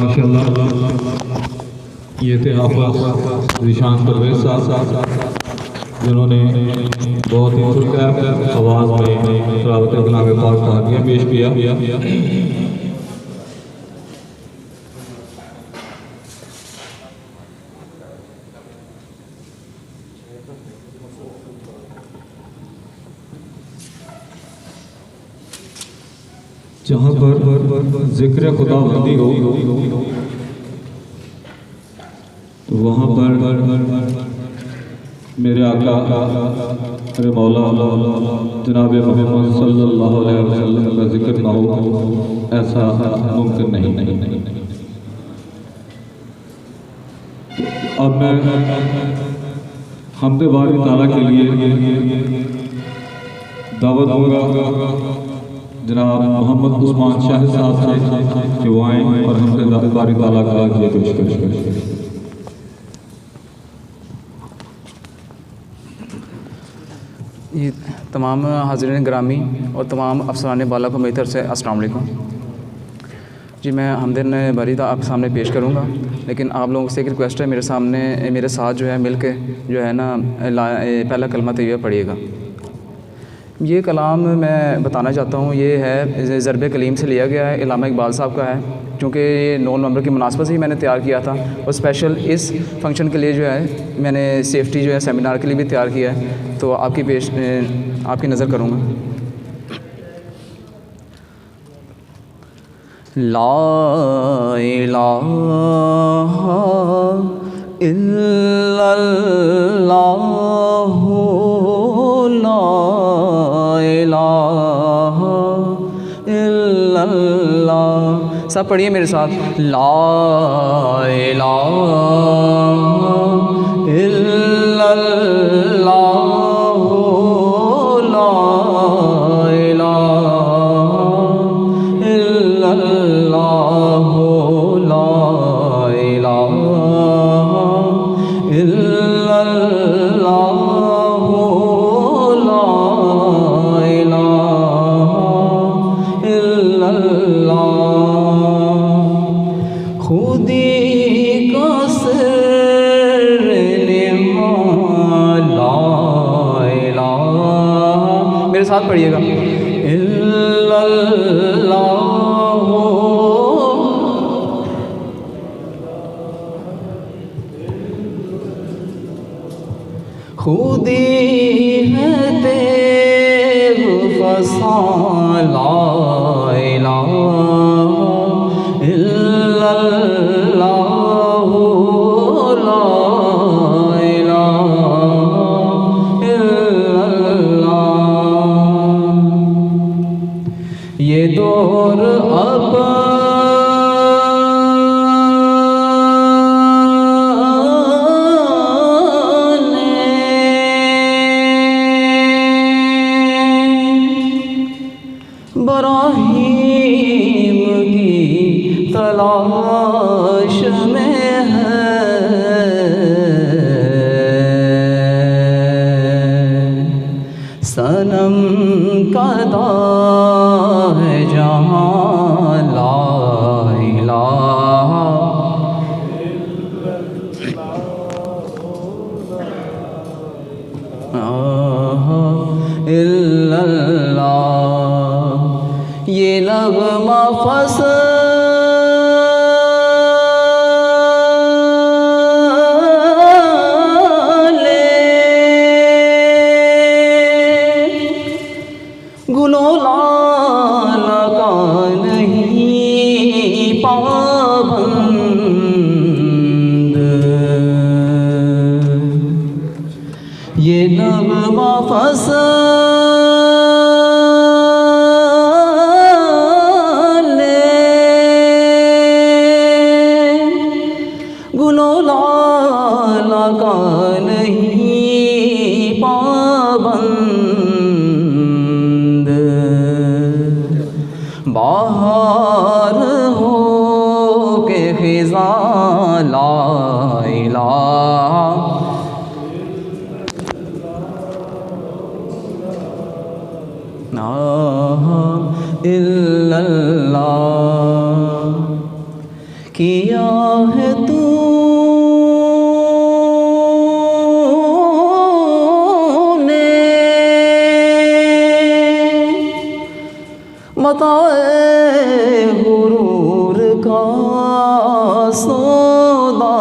माशाअल्लाह ये थे हाफ़िज़ ज़ीशान परवेज़ साहब जिन्होंने बहुत ही खुलकर आवाज़ में तिलावत कलाम पाक कहानियाँ पेश किया। जहाँ पर ज़िक्र खुदाबंदी हो तो वहाँ पर मेरे आका मेरे मौला जनाब मोहम्मद सल्लल्लाहु अलैहि वसल्लम का जिक्र ना हो ऐसा मुमकिन नहीं। अब मैं हमद बारी ताला के लिए दावत दूंगा जनाब मोहम्मद उस्मान शाह साहब से कि वो आएँ और हमसे बारी ताला का ये पेशकश करें। ये तमाम हाज़रीन ग्रामी और तमाम अफसरान बाला को मेरी तरफ से अस्सलाम वालेकुम। जी मैं हमदिन बरीदा आपके सामने पेश करूँगा, लेकिन आप लोगों से एक रिक्वेस्ट है, मेरे साथ जो है मिल के जो है ना पहला कलमा तैयबा पढ़िएगा। ये कलाम मैं बताना चाहता हूँ, ये है ज़रब कलीम से लिया गया है, इल्लामा इकबाल साहब का है। चूँकि ये 9 नवंबर की मुनासबत से ही मैंने तैयार किया था और स्पेशल इस फंक्शन के लिए जो है मैंने सेफ्टी जो है सेमिनार के लिए भी तैयार किया है, तो आपकी नज़र करूँगा। ला इलाहा इल्लल्लाहु ला इलाहा इल्लल्लाह। सब पढ़िए मेरे साथ, ला इलाहा इल्लल्लाहु ला इलाहा इल्लल्लाहु ला इलाहा इल्लल्लाहु ला इलाहा इल्लल्लाह। खुदी का सिर निहाल ला इलाहा, मेरे साथ पढ़िएगा, इल्लल्लाहु खुदी है तेग फसा ला इलाहा इल्लल्लाहु ला इलाहा इल्लल्लाह। ये दौर अब इब्राहीम की तलाश में है, सनम कदा है जहाँ ला इलाहा इल्लल्लाह। ये नग़मा फसले गुलो लाला का नहीं पाबंद, ये नग़मा गुलो लाला का नहीं पाबंद, बाहर हो के ख़िज़ा ला इलाहा इल्लल्लाह। किया है तूने मताए गुरूर का सौदा,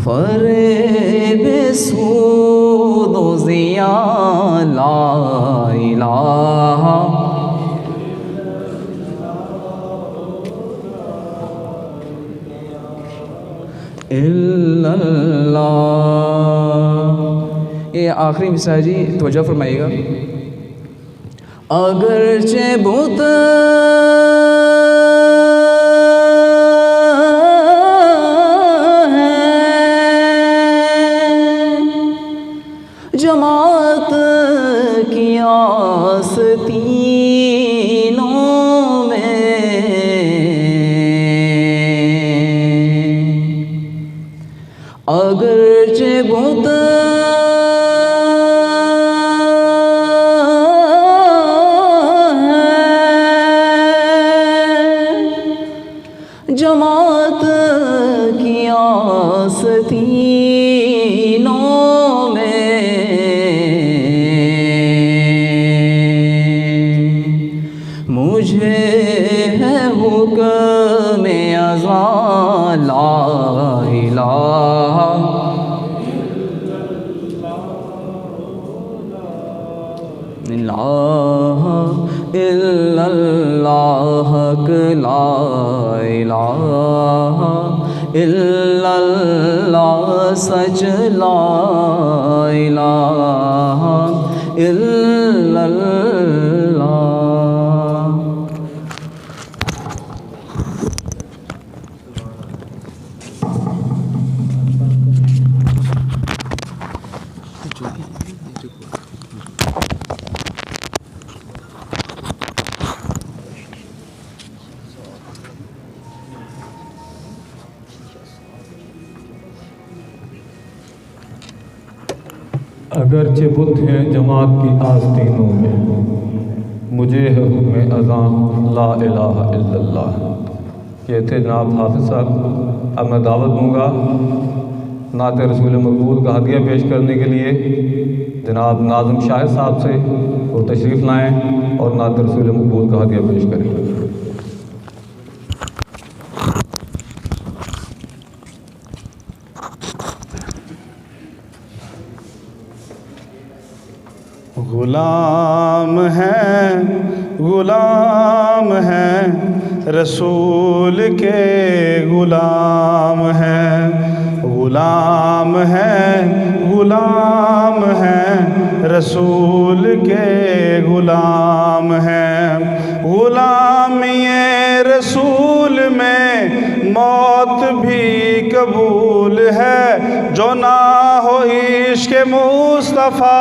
फरेब सूद व ज़िया ला इलाहा इल्लल्लाह। ये आखिरी मिसरा है जी, तवज्जो फरमाइएगा। अगरचे बुत जमात की आस्तीनों में, अगरचे बुत मुझे है हुक्म अज़ा ला इलाहा इल्लल्लाह ला इलाहा इल्लल्लाह सच ला इलाहा इल्लल्लाह। अगरचे बुत हैं जमात की आस्तीनों में, मुझे है हुक्म अज़ां ला इलाहा इल्लल्लाह। ये थे जनाब हाफिज़ साहब। अब मैं दावत दूँगा नात रसूल मकबूल का हदिया पेश करने के लिए जनाब नाज़िम शाहिद साहब से, वो तशरीफ़ लाएँ और नात रसूल मकबूल का हदिया पेश करें। गुलाम हैं रसूल के गुलाम हैं, गुलाम हैं रसूल के गुलाम हैं। गुलामी रसूल में मौत भी कबूल है, जो ना हो इश्क़ मुस्तफ़ा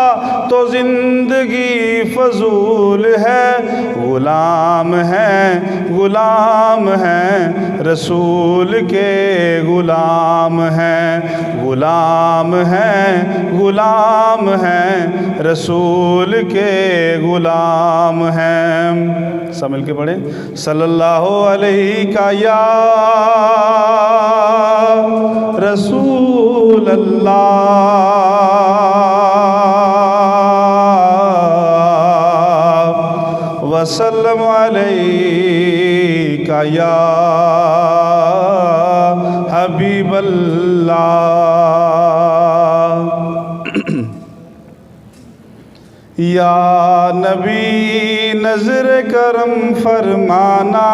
तो ज़िंदगी फजूल है। गुलाम हैं रसूल के गुलाम हैं, गुलाम हैं रसूल के गुलाम हैं। सब मिल के पढ़े सल्लल्लाहु अलैहि का या रसूल अल्लाह वसल्लम अलैका या हबीब अल्लाह। या नबी नज़र करम फरमाना,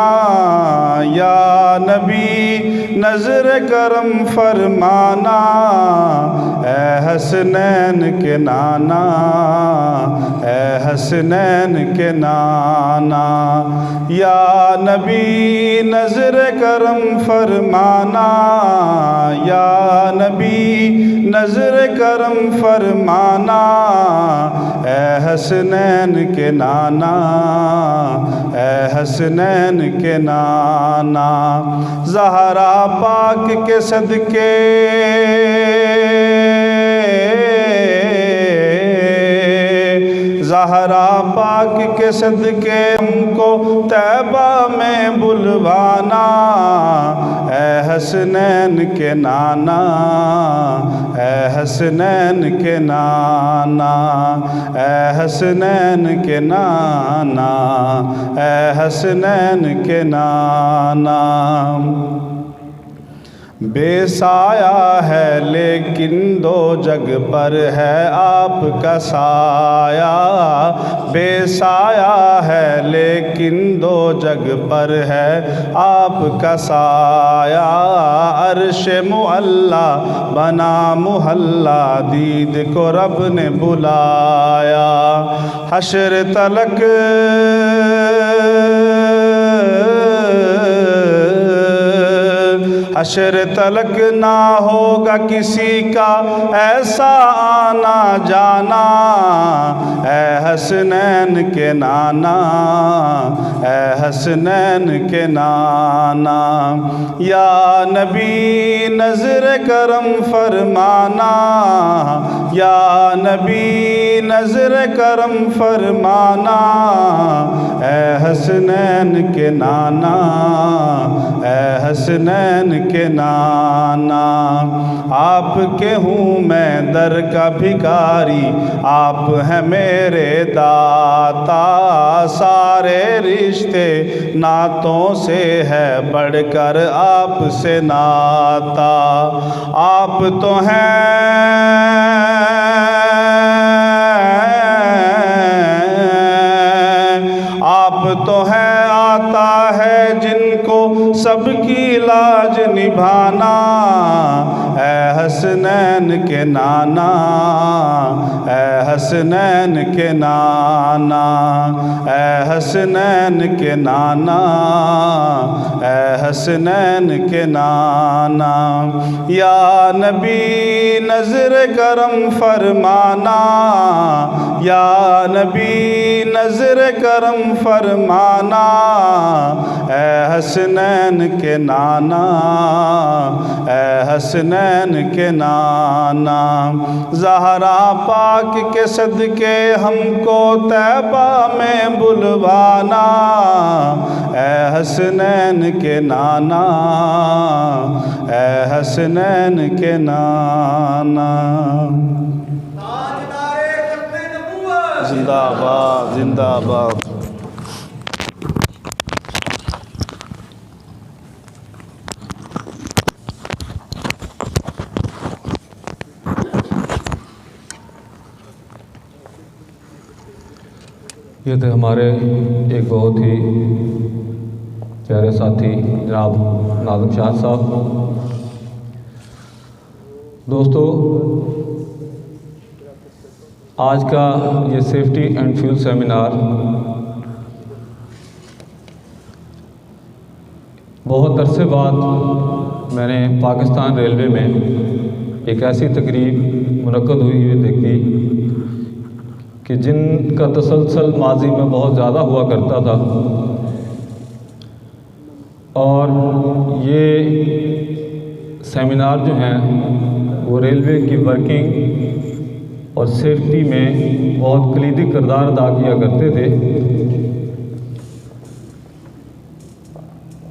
या नबी नज़र करम फरमाना, ए हसनैन के नाना, ए हसनैन के नाना। या नबी नज़र करम फरमाना, या नबी नज़र करम फरमाना, ए हसनैन के नाना, ए हसनैन के नाना। ज़हरा पाक के सदके ज़हरा पाक के सदके हमको तैबा में बुलवाना, ए हसनैन के नाना, ए हसनैन के नाना, ए हसनैन के नाना, ए हसनैन के नाना। बेसाया है लेकिन दो जग पर है आपका साया, बेसाया है लेकिन दो जग पर है आपका साया। अर्श मुअल्ला बना मुहल्ला, दीद को रब ने बुलाया। हश्र तलक हश्र तलक ना होगा किसी का ऐसा आना जाना, ए हसनैन के नाना, ए हसनैन के नाना। या नबी नज़र करम फरमाना, या नबी नजर करम फरमाना, ए हसनैन के नाना, ए हसनैन के नाना। आपके हूँ मैं दर का भिखारी, आप हैं मेरे दाता, सारे रिश्ते नातों से है बढ़कर आपसे नाता। आप तो हैं आता है जिनको सबकी लाज निभाना, ए हसनैन के नाना, ए हसनैन के नाना, ए हसनैन के नाना, ए हसनैन के नाना। या नबी नजर करम फरमाना, या नबी नजर करम फरमाना, ए हसनैन के नाना, ए हसनैन के नाना। ज़हरा पाक के सदके हमको तैबा में बुलवाना, ए हसनैन के नाना, ए हसनैन के नाना। जिंदाबाद जिंदाबाद। ये थे हमारे एक बहुत ही प्यारे साथी जनाब नाज़िम शाह साहब। दोस्तों, आज का ये सेफ्टी एंड फ्यूल सेमिनार बहुत अरसे बाद मैंने पाकिस्तान रेलवे में एक ऐसी तकरीब मुनक्कद हुई हुई देखी कि जिनका तसलसल माजी में बहुत ज़्यादा हुआ करता था, और ये सेमिनार जो हैं वो रेलवे की वर्किंग और सेफ्टी में बहुत कलीदी किरदार अदा किया करते थे।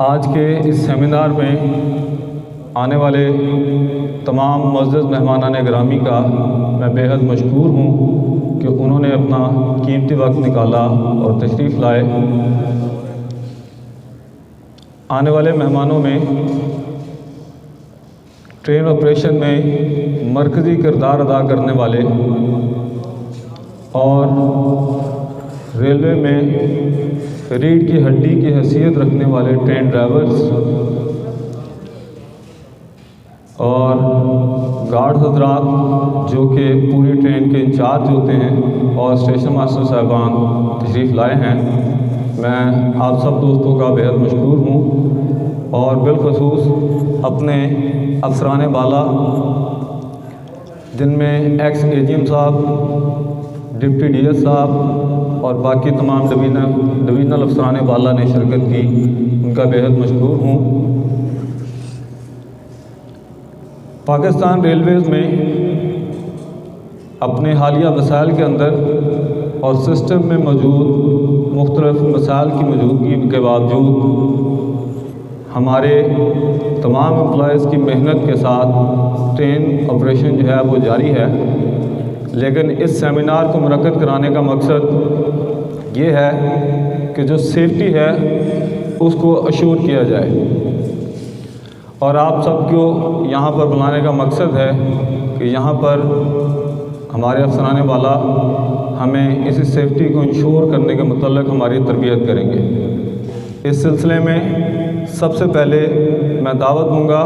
आज के इस सेमिनार में आने वाले तमाम मुअज़्ज़ज़ मेहमानान गिरामी का मैं बेहद मशकूर हूँ कि उन्होंने अपना कीमती वक्त निकाला और तशरीफ़ लाए। आने वाले मेहमानों में ट्रेन ऑपरेशन में मरकज़ी किरदार अदा करने वाले और रेलवे में रीढ़ की हड्डी की हैसियत रखने वाले ट्रेन ड्राइवर्स और गार्ड हज़रात जो कि पूरी ट्रेन के इंचार्ज होते हैं और स्टेशन मास्टर साहबान तशरीफ़ लाए हैं, मैं आप सब दोस्तों का बेहद मशकूर हूँ। और बिलखसूस अपने अफसरान बाला जिनमें एक्स एजीएम साहब, डिप्टी डीएस साहब और बाकी तमाम डिवीज़नल अफसरान बाला ने शिरकत की, उनका बेहद मशकूर हूँ। पाकिस्तान रेलवेज़ में अपने हालिया वसाइल के अंदर और सिस्टम में मौजूद मुख्तलिफ़ मसाइल की मौजूदगी के बावजूद हमारे तमाम एम्प्लॉयज़ की मेहनत के साथ ट्रेन ऑपरेशन जो है वो जारी है। लेकिन इस सेमिनार को मुनक्कद कराने का मकसद ये है कि जो सेफ्टी है उसको अश्योर किया जाए, और आप सबको यहाँ पर बुलाने का मकसद है कि यहाँ पर हमारे अफसरान वाला हमें इस सेफ्टी को इंश्योर करने के मुतल्लिक़ हमारी तरबियत करेंगे। इस सिलसिले में सबसे पहले मैं दावत दूँगा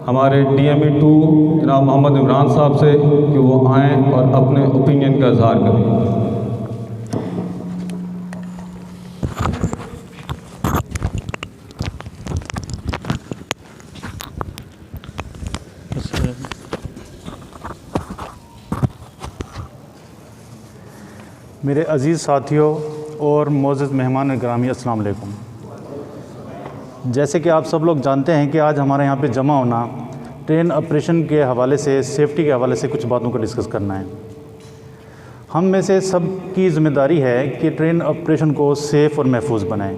हमारे DME 2 जनाब मोहम्मद इमरान साहब से कि वो आएँ और अपने ओपिनियन का इज़हार करें। मेरे अज़ीज़ साथियों और मोअज़्ज़ज़ मेहमान गिरामी, अस्सलाम वालेकुम। जैसे कि आप सब लोग जानते हैं कि आज हमारे यहाँ पे जमा होना ट्रेन ऑपरेशन के हवाले से, सेफ्टी के हवाले से कुछ बातों को डिस्कस करना है। हम में से सब की ज़िम्मेदारी है कि ट्रेन ऑपरेशन को सेफ़ और महफूज बनाएं,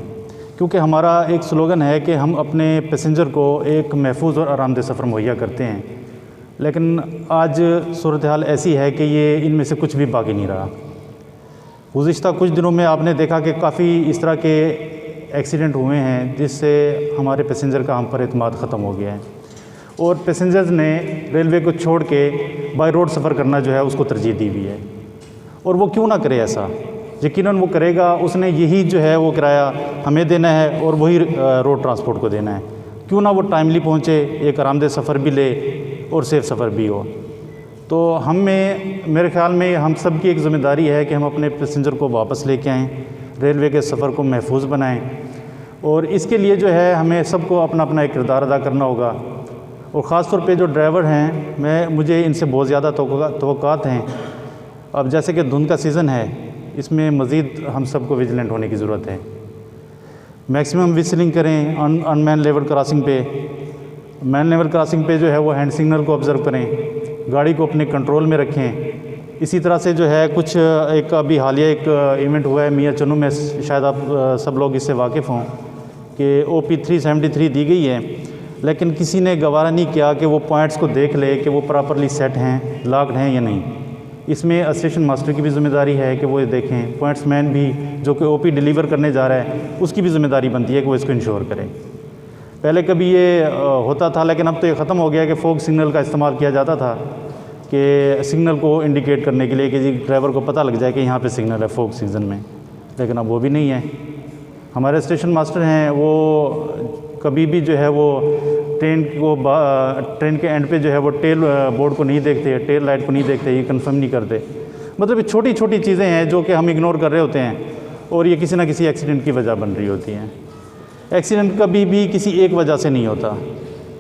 क्योंकि हमारा एक स्लोगन है कि हम अपने पैसेंजर को एक महफूज और आरामदेह सफ़र मुहैया करते हैं। लेकिन आज सूरत हाल ऐसी है कि ये इनमें से कुछ भी बाकी नहीं रहा। गुज़िश्ता कुछ दिनों में आपने देखा कि काफ़ी इस तरह के एक्सीडेंट हुए हैं जिससे हमारे पैसेंजर का हम पर एतमाद ख़त्म हो गया है, और पैसेंजर्स ने रेलवे को छोड़ के बाय रोड सफ़र करना जो है उसको तरजीह दी हुई है। और वो क्यों ना करे ऐसा, यकीनन वो करेगा। उसने यही जो है वो किराया हमें देना है और वही रोड ट्रांसपोर्ट को देना है। क्यों ना वो टाइमली पहुँचे, एक आरामदेह सफ़र भी ले और सेफ़ सफ़र भी हो। तो मेरे ख़्याल में हम सब की एक ज़िम्मेदारी है कि हम अपने पैसेंजर को वापस लेके आएँ, रेलवे के सफ़र को महफूज बनाएं, और इसके लिए जो है हमें सबको अपना अपना एक किरदार अदा करना होगा। और ख़ास तौर पे जो ड्राइवर हैं, मुझे इनसे बहुत ज़्यादा तवक्कुआत हैं। अब जैसे कि धुंध का सीज़न है, इसमें मज़ीद हम सबको विजिलेंट होने की ज़रूरत है। मैक्सिमम विस्लिंग करें अनमैन लेवल क्रॉसिंग पे। मैन लेवल क्रॉसिंग पे जो है वो हैंड सिग्नल को ऑब्ज़र्व करें, गाड़ी को अपने कंट्रोल में रखें। इसी तरह से जो है कुछ एक अभी हालिया एक इवेंट हुआ है मियाँ चन्नू में, शायद आप सब लोग इससे वाकिफ़ हों कि OP 373 दी गई है, लेकिन किसी ने गवारा नहीं किया कि वो पॉइंट्स को देख ले कि वो प्रॉपरली सेट हैं, लॉक्ड हैं या नहीं। इसमें स्टेशन मास्टर की भी ज़िम्मेदारी है कि वो ये देखें। पॉइंट्समैन भी जो कि OP डिलीवर करने जा रहा है उसकी भी ज़िम्मेदारी बनती है कि वो इसको इंश्योर करें। पहले कभी ये होता था, लेकिन अब तो ये ख़त्म हो गया कि फोक सिग्नल का इस्तेमाल किया जाता था कि सिग्नल को इंडिकेट करने के लिए कि जी ड्राइवर को पता लग जाए कि यहाँ पे सिग्नल है फोक सीज़न में, लेकिन अब वो भी नहीं है। हमारे स्टेशन मास्टर हैं वो कभी भी जो है वो ट्रेन के एंड पे जो है वो टेल बोर्ड को नहीं देखते, टेल लाइट को नहीं देखते, ये कंफर्म नहीं करते। मतलब ये छोटी छोटी चीज़ें हैं जो कि हम इग्नोर कर रहे होते हैं और ये किसी ना किसी एक्सीडेंट की वजह बन रही होती हैं। एक्सीडेंट कभी भी किसी एक वजह से नहीं होता,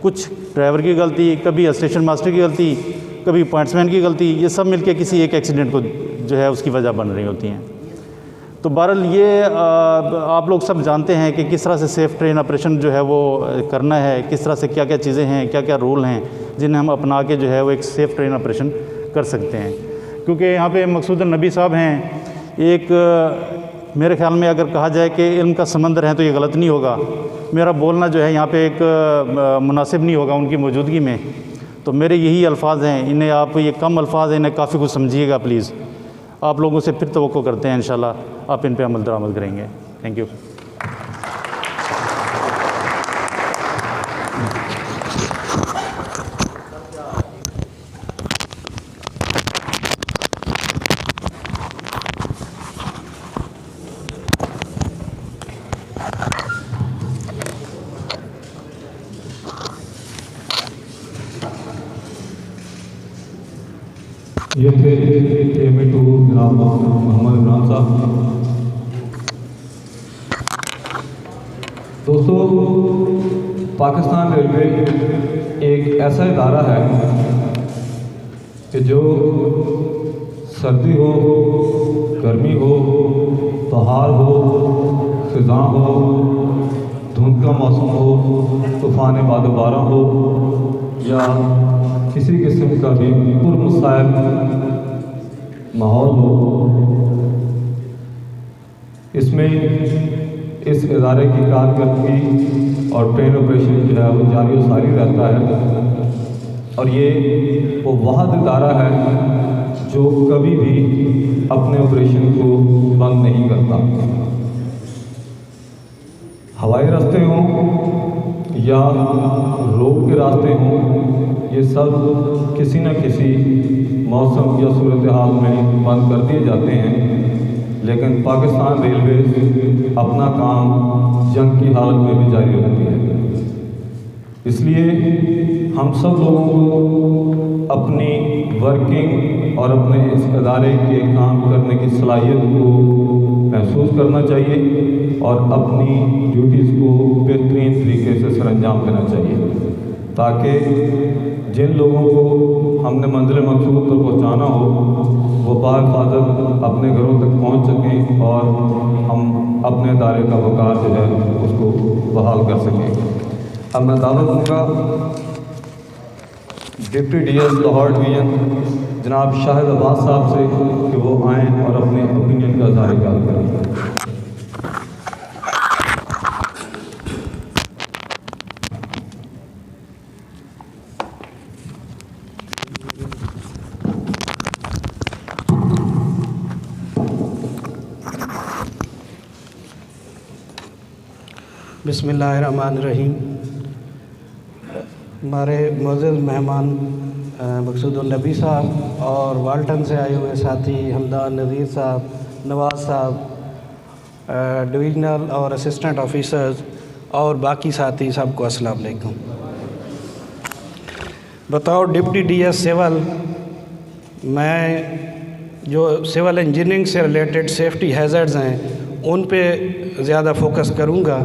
कुछ ड्राइवर की गलती, कभी स्टेशन मास्टर की गलती, कभी पॉइंट्समैन की गलती, ये सब मिलके किसी एक एक्सीडेंट को जो है उसकी वजह बन रही होती हैं। तो बहरहाल ये आप लोग सब जानते हैं कि किस तरह से सेफ़ ट्रेन ऑपरेशन जो है वो करना है, किस तरह से क्या क्या चीज़ें हैं, क्या क्या रूल हैं जिन्हें हम अपना के जो है वो एक सेफ़ ट्रेन ऑपरेशन कर सकते हैं। क्योंकि यहाँ पे मकसूद नबी साहब हैं, एक मेरे ख्याल में अगर कहा जाए कि इल्म का समंदर है तो ये गलत नहीं होगा। मेरा बोलना जो है यहाँ पे एक मुनासिब नहीं होगा उनकी मौजूदगी में, तो मेरे यही अल्फाज हैं, इन्हें आप ये कम अल्फाज हैं, इन्हें काफ़ी कुछ समझिएगा प्लीज़। आप लोगों से फिर तवक्को करते हैं इंशाल्लाह आप इन पे अमल दरामद करेंगे। Thank you. ये थे AM2 जनाब मोहम्मद इमरान साहब। दोस्तों, पाकिस्तान रेलवे एक ऐसा इदारा है कि जो सर्दी हो, गर्मी हो, बहार हो, ख़िज़ां हो, धुंध का मौसम हो, तूफ़ान बादबारा हो या किसी किस्म का भी पुरमसाइल माहौल हो, इसमें इस इदारे की कारकर्दगी और ट्रेन ऑपरेशन जो है वो जारी और सारी रहता है। और ये वो वाहद इदारा है जो कभी भी अपने ऑपरेशन को बंद नहीं करता। हवाई रास्ते हों या रोड के रास्ते हों, ये सब किसी न किसी मौसम या सूरत हाल में बंद कर दिए जाते हैं, लेकिन पाकिस्तान रेलवे अपना काम जंग की हालत में भी जारी रखती है। इसलिए हम सब लोगों को अपनी वर्किंग और अपने इस अदारे के काम करने की सलाहियत को महसूस करना चाहिए और अपनी ड्यूटीज़ को बेहतरीन तरीके से सरअंजाम देना चाहिए, ताकि जिन लोगों को हमने मंजिल मकसूद तक पहुँचाना हो वो बाहिफाजत अपने घरों तक पहुँच सकें और हम अपने अदारे का वक़ार जो है उसको बहाल कर सकें। अब मैं दावत दूँगा डिप्टी डीएस लाहौर डिवीज़न जनाब शाहिद अब्बास साहब से कि वो आएँ और अपने ओपिनियन का इज़हार करें। बिस्मिल्लाहिर्रहमानिर्रहीम। हमारे मुअज़्ज़ज़ मेहमान मक़सूदुन नबी साहब और वाल्टन से आए हुए साथी हमदान नज़ीर साहब, नवाज़ साहब, डिवीज़नल और असिस्टेंट ऑफिसर्स और बाकी साथी सबको अस्सलाम वालेकुम। बतौर डिप्टी डीएस सिविल, मैं जो सिविल इंजीनियरिंग से रिलेटेड सेफ्टी हैज़र्ड्स हैं उन पे ज़्यादा फोकस करूँगा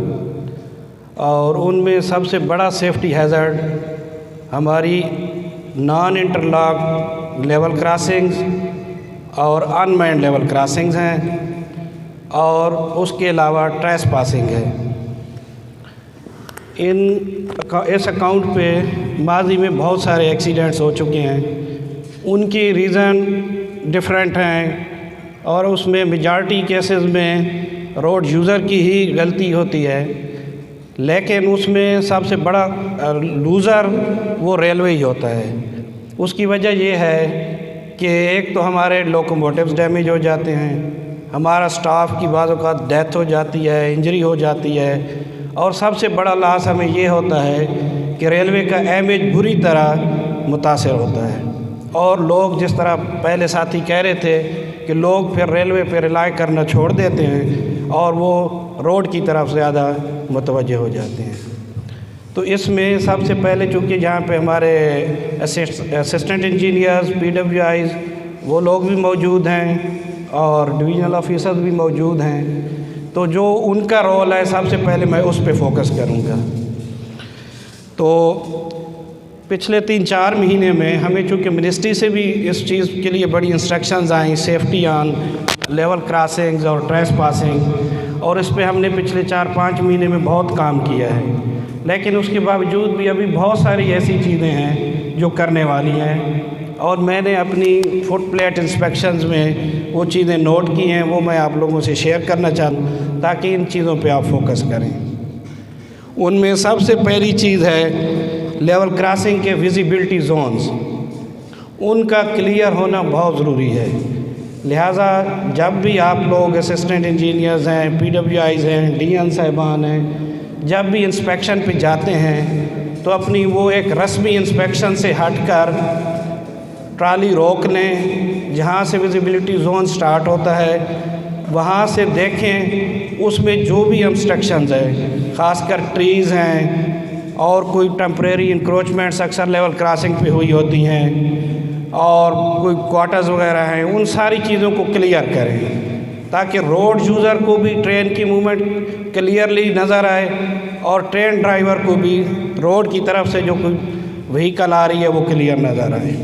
और उनमें सबसे बड़ा सेफ्टी हैज़र्ड हमारी नॉन इंटरलॉक लेवल क्रॉसिंग्स और अनमैन्ड लेवल क्रॉसिंग्स हैं और उसके अलावा ट्रेसपासिंग है। इस अकाउंट पे माजी में बहुत सारे एक्सीडेंट्स हो चुके हैं, उनकी रीज़न डिफरेंट हैं और उसमें मेजॉरिटी केसेस में रोड यूज़र की ही गलती होती है, लेकिन उसमें सबसे बड़ा लूज़र वो रेलवे ही होता है। उसकी वजह ये है कि एक तो हमारे लोकोमोटिव्स डैमेज हो जाते हैं, हमारा स्टाफ की बाज़ औक़ात डेथ हो जाती है, इंजरी हो जाती है, और सबसे बड़ा लॉस हमें ये होता है कि रेलवे का इमेज बुरी तरह मुतासर होता है। और लोग, जिस तरह पहले साथी कह रहे थे कि लोग फिर रेलवे पे रिलाई करना छोड़ देते हैं और वो रोड की तरफ ज़्यादा मुतवज्जे हो जाते हैं। तो इसमें सबसे पहले चूँकि जहाँ पे हमारे असिस्टेंट इंजीनियर्स, PWIs वो लोग भी मौजूद हैं और डिवीज़नल ऑफिसर्स भी मौजूद हैं, तो जो उनका रोल है सबसे पहले मैं उस पे फोकस करूँगा। तो पिछले 3-4 महीने में हमें चूँकि मिनिस्ट्री से भी इस चीज़ के लिए बड़ी instructions I, safety on level crossings और ट्रेसपासिंग, और इस पे हमने पिछले 4-5 महीने में बहुत काम किया है। लेकिन उसके बावजूद भी अभी बहुत सारी ऐसी चीज़ें हैं जो करने वाली हैं और मैंने अपनी फुट प्लेट इंस्पेक्शंस में वो चीज़ें नोट की हैं, वो मैं आप लोगों से शेयर करना चाहता हूँ ताकि इन चीज़ों पे आप फोकस करें। उनमें सबसे पहली चीज़ है लेवल क्रॉसिंग के विजिबिलिटी जोन्स, उनका क्लियर होना बहुत ज़रूरी है। लिहाजा जब भी आप लोग असिस्टेंट इंजीनियर्स हैं, PWIs हैं, DN साहिबान हैं, जब भी इंस्पेक्शन पे जाते हैं तो अपनी वो एक रस्मी इंस्पेक्शन से हटकर ट्राली रोक लें, जहाँ से विजिबिलिटी जोन स्टार्ट होता है वहाँ से देखें, उसमें जो भी इंस्ट्रक्शंस हैं, ख़ासकर ट्रीज़ हैं और कोई टेम्परेरी इंक्रोचमेंट्स अक्सर लेवल क्रॉसिंग पे हुई होती हैं और कोई क्वार्टर्स वगैरह हैं, उन सारी चीज़ों को क्लियर करें ताकि रोड यूज़र को भी ट्रेन की मूवमेंट क्लियरली नज़र आए और ट्रेन ड्राइवर को भी रोड की तरफ से जो कोई व्हीकल आ रही है वो क्लियर नज़र आए।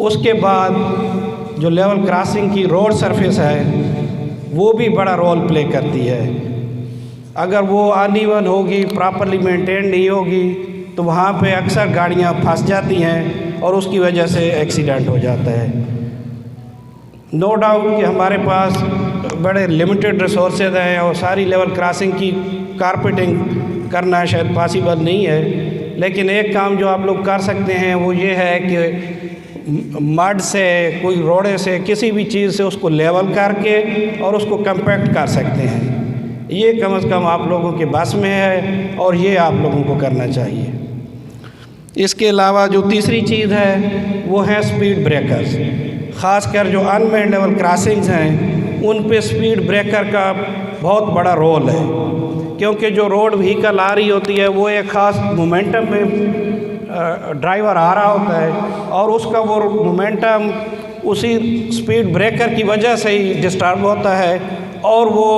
उसके बाद जो लेवल क्रॉसिंग की रोड सरफेस है वो भी बड़ा रोल प्ले करती है। अगर वो अनइवन होगी, प्रॉपरली मेंटेन नहीं होगी, तो वहाँ पे अक्सर गाड़ियाँ फंस जाती हैं और उसकी वजह से एक्सीडेंट हो जाता है। नो डाउट कि हमारे पास बड़े लिमिटेड रिसोर्सेज हैं और सारी लेवल क्रॉसिंग की कारपेटिंग करना शायद पॉसिबल नहीं है, लेकिन एक काम जो आप लोग कर सकते हैं वो ये है कि मड से, कोई रोड़े से, किसी भी चीज़ से उसको लेवल करके और उसको कंपैक्ट कर सकते हैं। ये कम से कम आप लोगों के बस में है और ये आप लोगों को करना चाहिए। इसके अलावा जो तीसरी चीज़ है वो है स्पीड ब्रेकर्स, ख़ासकर जो अनमेन्ड लेवल क्रॉसिंग्स हैं उन पे स्पीड ब्रेकर का बहुत बड़ा रोल है, क्योंकि जो रोड व्हीकल आ रही होती है वो एक ख़ास मोमेंटम में ड्राइवर आ रहा होता है और उसका वो मोमेंटम उसी स्पीड ब्रेकर की वजह से ही डिस्टर्ब होता है और वो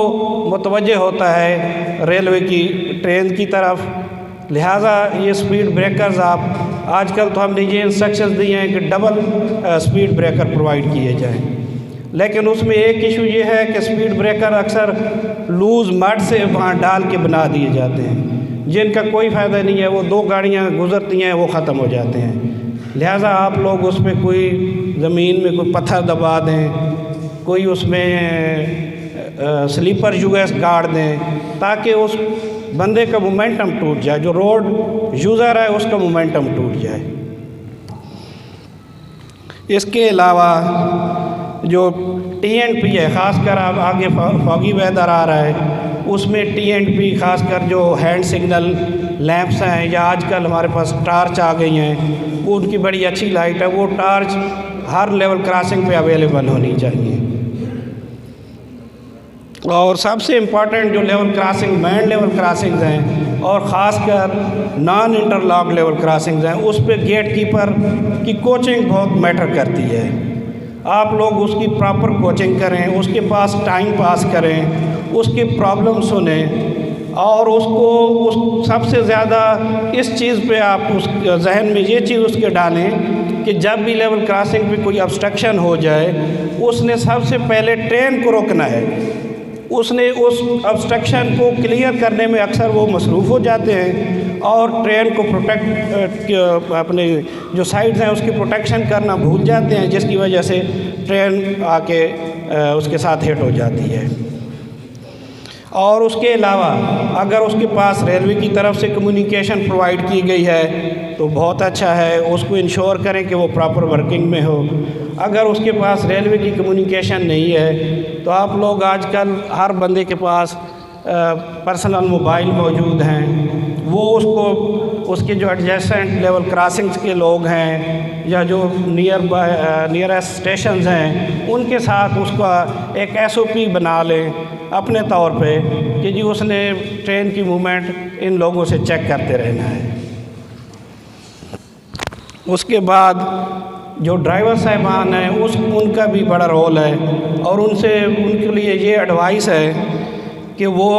मुतवज्जे होता है रेलवे की ट्रेन की तरफ। लिहाजा ये स्पीड ब्रेकर्स आप आजकल तो हमने ये इंस्ट्रक्शंस दिए हैं कि डबल स्पीड ब्रेकर प्रोवाइड किए जाएं, लेकिन उसमें एक इशू ये है कि स्पीड ब्रेकर अक्सर लूज़ मड से वहाँ डाल के बना दिए जाते हैं, जिनका कोई फ़ायदा नहीं है, वो 2 गाड़ियाँ गुज़रती हैं वो ख़त्म हो जाते हैं। लिहाजा आप लोग उसमें कोई ज़मीन में कोई पत्थर दबा दें, कोई उसमें स्लीपर यूएस गाड़ दें, ताकि उस बंदे का मोमेंटम टूट जाए, जो रोड यूज़र है उसका मोमेंटम टूट जाए। इसके अलावा जो TNP है, ख़ासकर आप आगे फॉगी वेदर आ रहा है, उसमें TNP ख़ासकर जो हैंड सिग्नल लैंप्स हैं या आजकल हमारे पास टार्च आ गई हैं, वो उनकी बड़ी अच्छी लाइट है, वो टार्च हर लेवल क्रॉसिंग पे अवेलेबल होनी चाहिए। और सबसे इम्पॉर्टेंट जो level crossing man level crossings हैं और ख़ासकर नॉन इंटरलॉक लेवल क्रॉसिंग्स हैं, उस पर गेट कीपर की कोचिंग बहुत मैटर करती है। आप लोग उसकी प्रॉपर कोचिंग करें, उसके पास टाइम पास करें, उसकी प्रॉब्लम सुनें और उसको सबसे ज़्यादा इस चीज़ पे आप उस जहन में ये चीज़ उसके डालें कि जब भी लेवल क्रॉसिंग पे कोई ऑब्स्ट्रक्शन हो जाए, उसने सबसे पहले ट्रेन को रोकना है। उसने उस ऑब्स्ट्रक्शन को क्लियर करने में अक्सर वो मसरूफ़ हो जाते हैं और ट्रेन को प्रोटेक्ट अपने जो साइड्स हैं उसकी प्रोटेक्शन करना भूल जाते हैं, जिसकी वजह से ट्रेन आके उसके साथ हिट हो जाती है। और उसके अलावा अगर उसके पास रेलवे की तरफ से कम्युनिकेशन प्रोवाइड की गई है तो बहुत अच्छा है, उसको इंश्योर करें कि वो प्रॉपर वर्किंग में हो। अगर उसके पास रेलवे की कम्युनिकेशन नहीं है तो आप लोग आजकल हर बंदे के पास पर्सनल मोबाइल मौजूद हैं, वो उसको उसके जो एडजेसेंट लेवल क्रॉसिंग्स के लोग हैं या जो नियरेस्ट स्टेशंस हैं उनके साथ उसका एक SOP बना लें अपने तौर पे कि जी उसने ट्रेन की मूवमेंट इन लोगों से चेक करते रहना है। उसके बाद जो ड्राइवर साहिबान हैं उनका भी बड़ा रोल है और उनके लिए ये एडवाइस है कि वो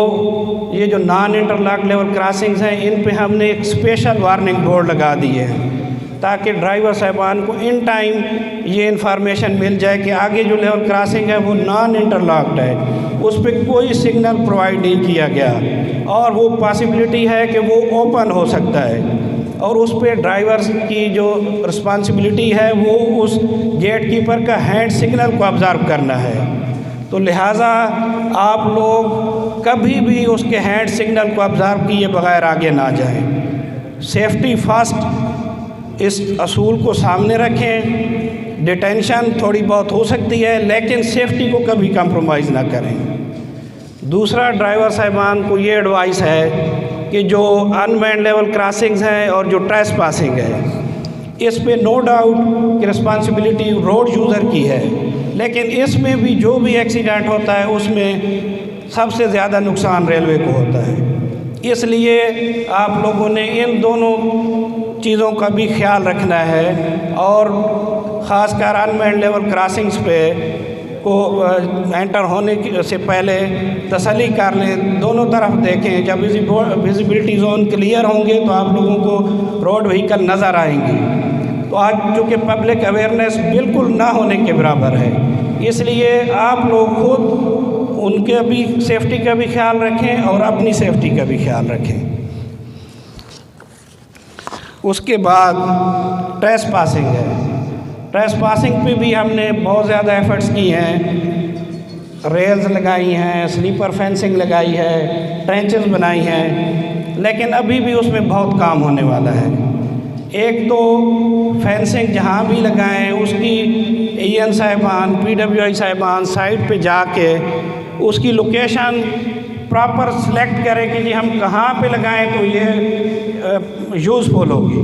ये जो नॉन इंटरलॉक लेवल क्रॉसिंग्स हैं इन पे हमने एक स्पेशल वार्निंग बोर्ड लगा दिए हैं ताकि ड्राइवर साहिबान को इन टाइम ये इन्फॉर्मेशन मिल जाए कि आगे जो लेवल क्रॉसिंग है वो नॉन इंटरलॉक्ड है, उस पर कोई सिग्नल प्रोवाइड नहीं किया गया और वो पॉसिबिलिटी है कि वो ओपन हो सकता है और उस पर ड्राइवर्स की जो रिस्पॉन्सिबिलिटी है वो उस गेट कीपर का हैंड सिग्नल को ऑब्ज़र्व करना है। तो लिहाजा आप लोग कभी भी उसके हैंड सिग्नल को ऑब्ज़र्व किए बगैर आगे ना जाएं। सेफ्टी फर्स्ट इस असूल को सामने रखें। डिटेंशन थोड़ी बहुत हो सकती है लेकिन सेफ्टी को कभी कंप्रोमाइज़ ना करें। दूसरा, ड्राइवर साहिबान को ये एडवाइस है कि जो अनमैन्ड लेवल क्रॉसिंग्स हैं और जो ट्रेसपासिंग है इस पे नो डाउट कि रिस्पॉन्सिबिलिटी रोड यूज़र की है, लेकिन इसमें भी जो भी एक्सीडेंट होता है उसमें सबसे ज़्यादा नुकसान रेलवे को होता है। इसलिए आप लोगों ने इन दोनों चीज़ों का भी ख्याल रखना है और ख़ासकर अनमैन्ड लेवल क्रॉसिंग्स पे को एंटर होने से पहले तसल्ली कर लें, दोनों तरफ देखें। जब विजिबिलिटी जोन क्लियर होंगे तो आप लोगों को रोड व्हीकल नज़र आएंगी। तो आज चूँकि पब्लिक अवेयरनेस बिल्कुल ना होने के बराबर है, इसलिए आप लोग खुद उनके भी सेफ्टी का भी ख्याल रखें और अपनी सेफ्टी का भी ख्याल रखें। उसके बाद ट्रेसपासिंग है। ट्रेसपासिंग पे भी हमने बहुत ज़्यादा एफ़र्ट्स की हैं, रेल्स लगाई हैं, स्लीपर फेंसिंग लगाई है, ट्रेंचेस बनाई हैं, लेकिन अभी भी उसमें बहुत काम होने वाला है। एक तो फेंसिंग जहाँ भी लगाएं उसकी EN साहिबान, PWI साहिबान साइट पे जाके उसकी लोकेशन प्रॉपर सेलेक्ट करें कि जी हम कहाँ पे लगाएं तो ये यूज़फुल होगी।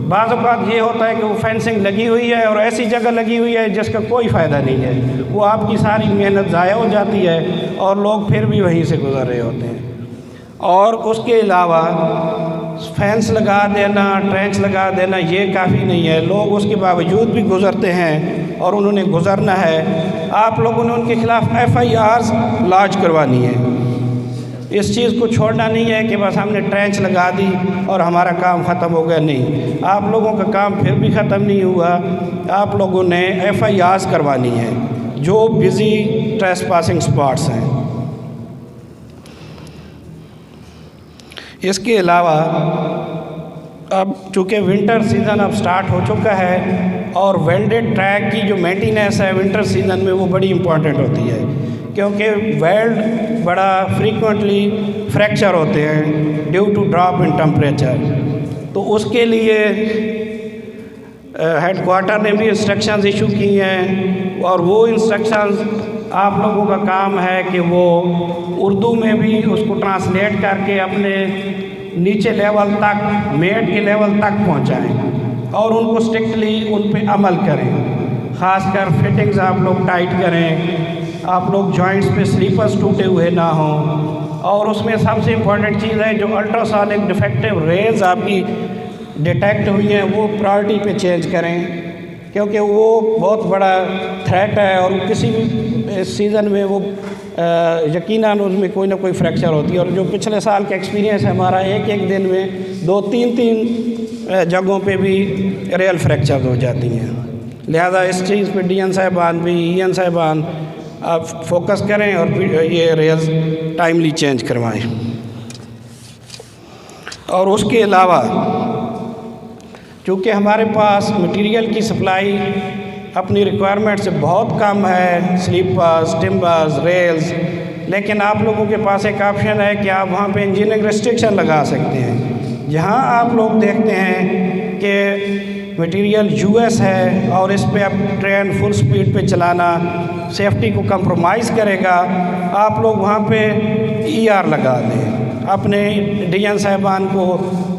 बाज़ औक़ात ये होता है कि वो फेंसिंग लगी हुई है और ऐसी जगह लगी हुई है जिसका कोई फ़ायदा नहीं है, वो आपकी सारी मेहनत ज़ाया हो जाती है और लोग फिर भी वहीं से गुज़र रहे होते हैं। और उसके अलावा फेंस लगा देना, ट्रेंच लगा देना ये काफ़ी नहीं है, लोग उसके बावजूद भी गुज़रते हैं और उन्होंने गुज़रना है। आप लोगों ने उनके ख़िलाफ़ FIRs लॉन्च करवानी है। इस चीज़ को छोड़ना नहीं है कि बस हमने ट्रेंच लगा दी और हमारा काम ख़त्म हो गया, नहीं, आप लोगों का काम फिर भी ख़त्म नहीं हुआ। आप लोगों ने FIRs करवानी है जो बिज़ी ट्रेसपासिंग स्पॉट्स हैं। इसके अलावा अब चूँकि विंटर सीज़न अब स्टार्ट हो चुका है और वेल्डेड ट्रैक की जो मेंटेनेंस है विंटर सीज़न में वो बड़ी इम्पॉर्टेंट होती है, क्योंकि वेल्ड बड़ा फ्रीक्वेंटली फ्रैक्चर होते हैं due to drop in temperature. तो उसके लिए हेडक्वार्टर ने भी इंस्ट्रक्शंस इशू की हैं और वो इंस्ट्रक्शंस आप लोगों का काम है कि वो उर्दू में भी उसको ट्रांसलेट करके अपने नीचे लेवल तक, मेट के लेवल तक पहुंचाएं और उनको स्ट्रिक्टली उन पे अमल करें। ख़ासकर फिटिंग्स आप लोग टाइट करें, आप लोग जॉइंट्स पे स्लीपर्स टूटे हुए ना हों, और उसमें सबसे इम्पॉर्टेंट चीज़ है जो अल्ट्रासोनिक डिफेक्टिव रेज आपकी डिटेक्ट हुई हैं वो प्रायोरिटी पे चेंज करें, क्योंकि वो बहुत बड़ा थ्रेट है और किसी भी सीज़न में वो यकीनन उसमें कोई ना कोई फ्रैक्चर होती है। और जो पिछले साल का एक्सपीरियंस है हमारा, एक दिन में 2-3 जगहों पे भी रियल फ्रैक्चर हो जाती हैं। लिहाजा इस चीज़ पे DN साहिबान भी, EN साहिबान आप फोकस करें और ये रेल्स टाइमली चेंज करवाएं। और उसके अलावा चूँकि हमारे पास मटेरियल की सप्लाई अपनी रिक्वायरमेंट से बहुत कम है, स्लीपर्स, टिम्बर्स, रेल्स, लेकिन आप लोगों के पास एक ऑप्शन है कि आप वहाँ पे इंजीनियरिंग रेस्ट्रिक्शन लगा सकते हैं। जहाँ आप लोग देखते हैं कि मटेरियल US है और इस पे अब ट्रेन फुल स्पीड पे चलाना सेफ्टी को कंप्रोमाइज़ करेगा, आप लोग वहाँ पे ER लगा दें। अपने DN साहिबान को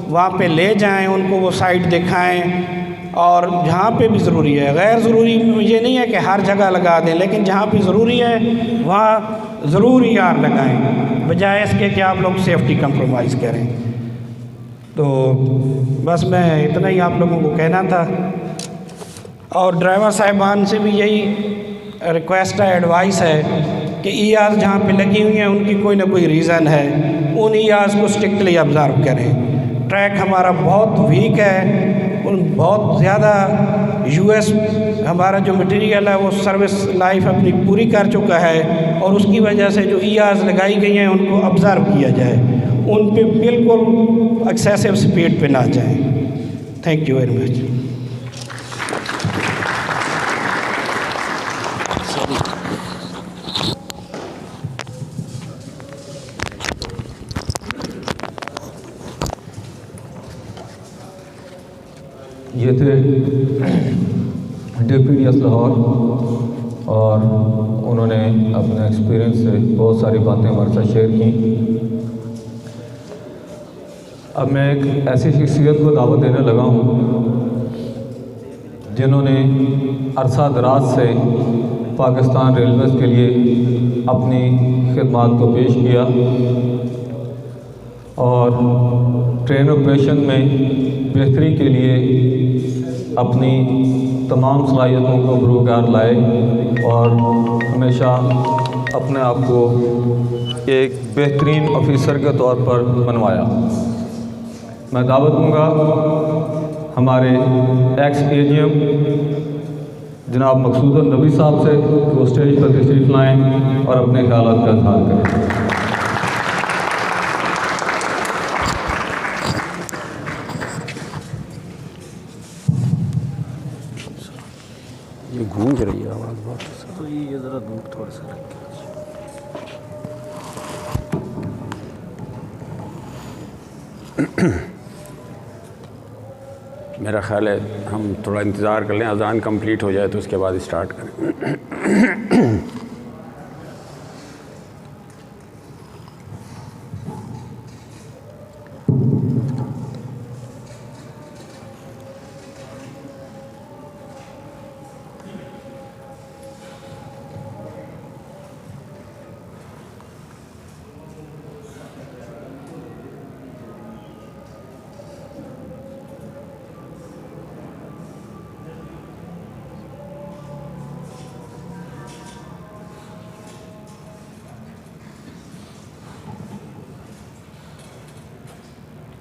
वहाँ पे ले जाएं, उनको वो साइट दिखाएं, और जहाँ पे भी ज़रूरी है, गैर ज़रूरी ये नहीं है कि हर जगह लगा दें, लेकिन जहाँ पे ज़रूरी है वहाँ ज़रूर ER लगाएं, बजाय इसके कि आप लोग सेफ्टी कंप्रोमाइज़ करें। तो बस मैं इतना ही आप लोगों को कहना था। और ड्राइवर साहिबान से भी यही रिक्वेस्ट है, एडवाइस है कि ER जहाँ पे लगी हुई हैं उनकी कोई ना कोई रीज़न है, उन ERs को स्ट्रिक्टली ऑब्ज़र्व करें। ट्रैक हमारा बहुत वीक है, बहुत ज़्यादा US हमारा जो मटेरियल है वो सर्विस लाइफ अपनी पूरी कर चुका है, और उसकी वजह से जो ERs लगाई गई हैं उनको ऑब्ज़र्व किया जाए, उन पे बिल्कुल एक्सेसिव स्पीड पे ना जाएं। Thank you very much. ये थे DPDS लाहौर, और उन्होंने अपने एक्सपीरियंस से बहुत सारी बातें हमारे साथ शेयर की। अब मैं एक ऐसी शख्सियत को दावत देने लगा हूँ जिन्होंने अरसा दराज से पाकिस्तान रेलवेज़ के लिए अपनी खिदमात को पेश किया और ट्रेन ऑपरेशन में बेहतरी के लिए अपनी तमाम सलाहियतों को बरूकार लाए और हमेशा अपने आप को एक बेहतरीन ऑफिसर के तौर पर बनवाया। मैं दावत दूँगा हमारे एक्स AGM जनाब मकसूद नबी साहब से कि वो स्टेज पर तशरीफ़ लाएँ और अपने ख्यालात का इज़हार करें। ये गूंज रही है आवाज़ बहुत, तो ये ज़रा दूर थोड़ा सा रख के। मेरा ख़्याल है हम थोड़ा इंतज़ार कर लें, अज़ान कंप्लीट हो जाए तो उसके बाद स्टार्ट करें।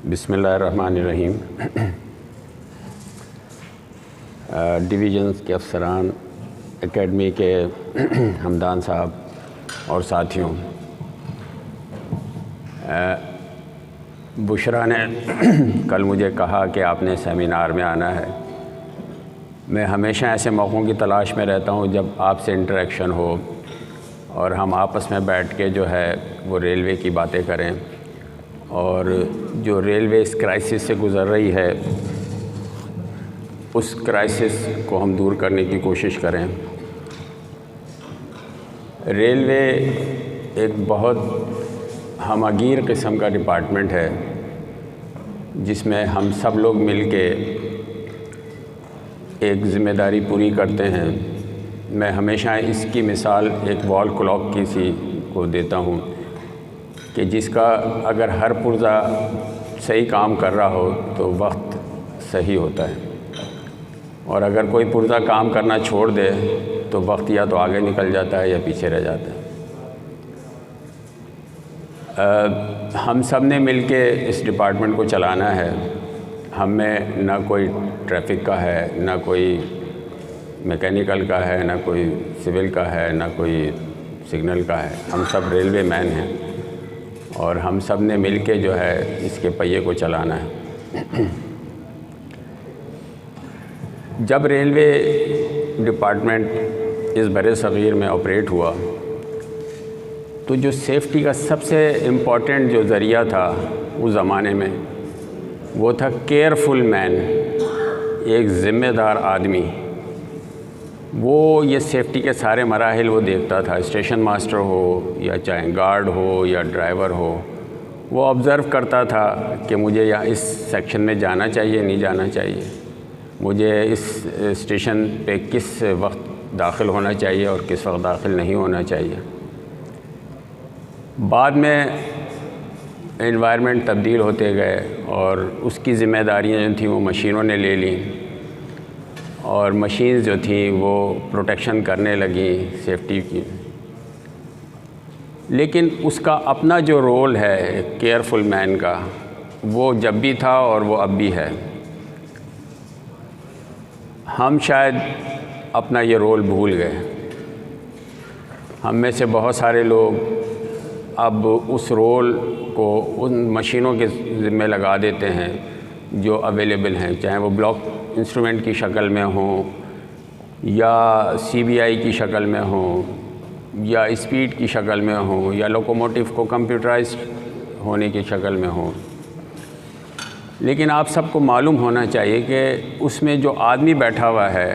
बिस्मिल्लाहिर्रहमानिर्रहीम। डिवीज़न्स के अफसरान, एकेडमी के हमदान साहब और साथियों, बुशरा ने कल मुझे कहा कि आपने सेमिनार में आना है। मैं हमेशा ऐसे मौक़ों की तलाश में रहता हूँ जब आपसे इंटरेक्शन हो और हम आपस में बैठ के जो है वो रेलवे की बातें करें और जो रेलवे इस क्राइसिस से गुज़र रही है उस क्राइसिस को हम दूर करने की कोशिश करें। रेलवे एक बहुत हमगीर किस्म का डिपार्टमेंट है जिसमें हम सब लोग मिलके एक ज़िम्मेदारी पूरी करते हैं। मैं हमेशा इसकी मिसाल एक वॉल क्लॉक की सी को देता हूँ कि जिसका अगर हर पुर्जा सही काम कर रहा हो तो वक्त सही होता है, और अगर कोई पुर्जा काम करना छोड़ दे तो वक्त या तो आगे निकल जाता है या पीछे रह जाता है। हम सब ने मिलके इस डिपार्टमेंट को चलाना है। हम में ना कोई ट्रैफिक का है, ना कोई मैकेनिकल का है, ना कोई सिविल का है, ना कोई सिग्नल का है। हम सब रेलवे मैन हैं और हम सब ने मिलके जो है इसके पहिए को चलाना है। जब रेलवे डिपार्टमेंट इस बड़े सग़ीर में ऑपरेट हुआ तो जो सेफ्टी का सबसे इम्पॉर्टेंट जो ज़रिया था उस ज़माने में वो था केयरफुल मैन, एक ज़िम्मेदार आदमी। वो ये सेफ्टी के सारे मराहिल वो देखता था, स्टेशन मास्टर हो या चाहे गार्ड हो या ड्राइवर हो, वो ऑब्ज़र्व करता था कि मुझे यहाँ इस सेक्शन में जाना चाहिए, नहीं जाना चाहिए, मुझे इस स्टेशन पे किस वक्त दाखिल होना चाहिए और किस वक्त दाखिल नहीं होना चाहिए। बाद में एनवायरनमेंट तब्दील होते गए और उसकी ज़िम्मेदारियाँ जो थी वो मशीनों ने ले ली और मशीन्स जो थी वो प्रोटेक्शन करने लगी सेफ्टी की। लेकिन उसका अपना जो रोल है केयरफुल मैन का, वो जब भी था और वो अब भी है। हम शायद अपना ये रोल भूल गए। हम में से बहुत सारे लोग अब उस रोल को उन मशीनों के ज़िम्मे लगा देते हैं जो अवेलेबल हैं, चाहे वो ब्लॉक इंस्ट्रूमेंट की शक्ल में हो या सीबीआई की शक्ल में हो या स्पीड की शक्ल में हो या लोकोमोटिव को कंप्यूटराइज्ड होने की शक्ल में हो। लेकिन आप सबको मालूम होना चाहिए कि उसमें जो आदमी बैठा हुआ है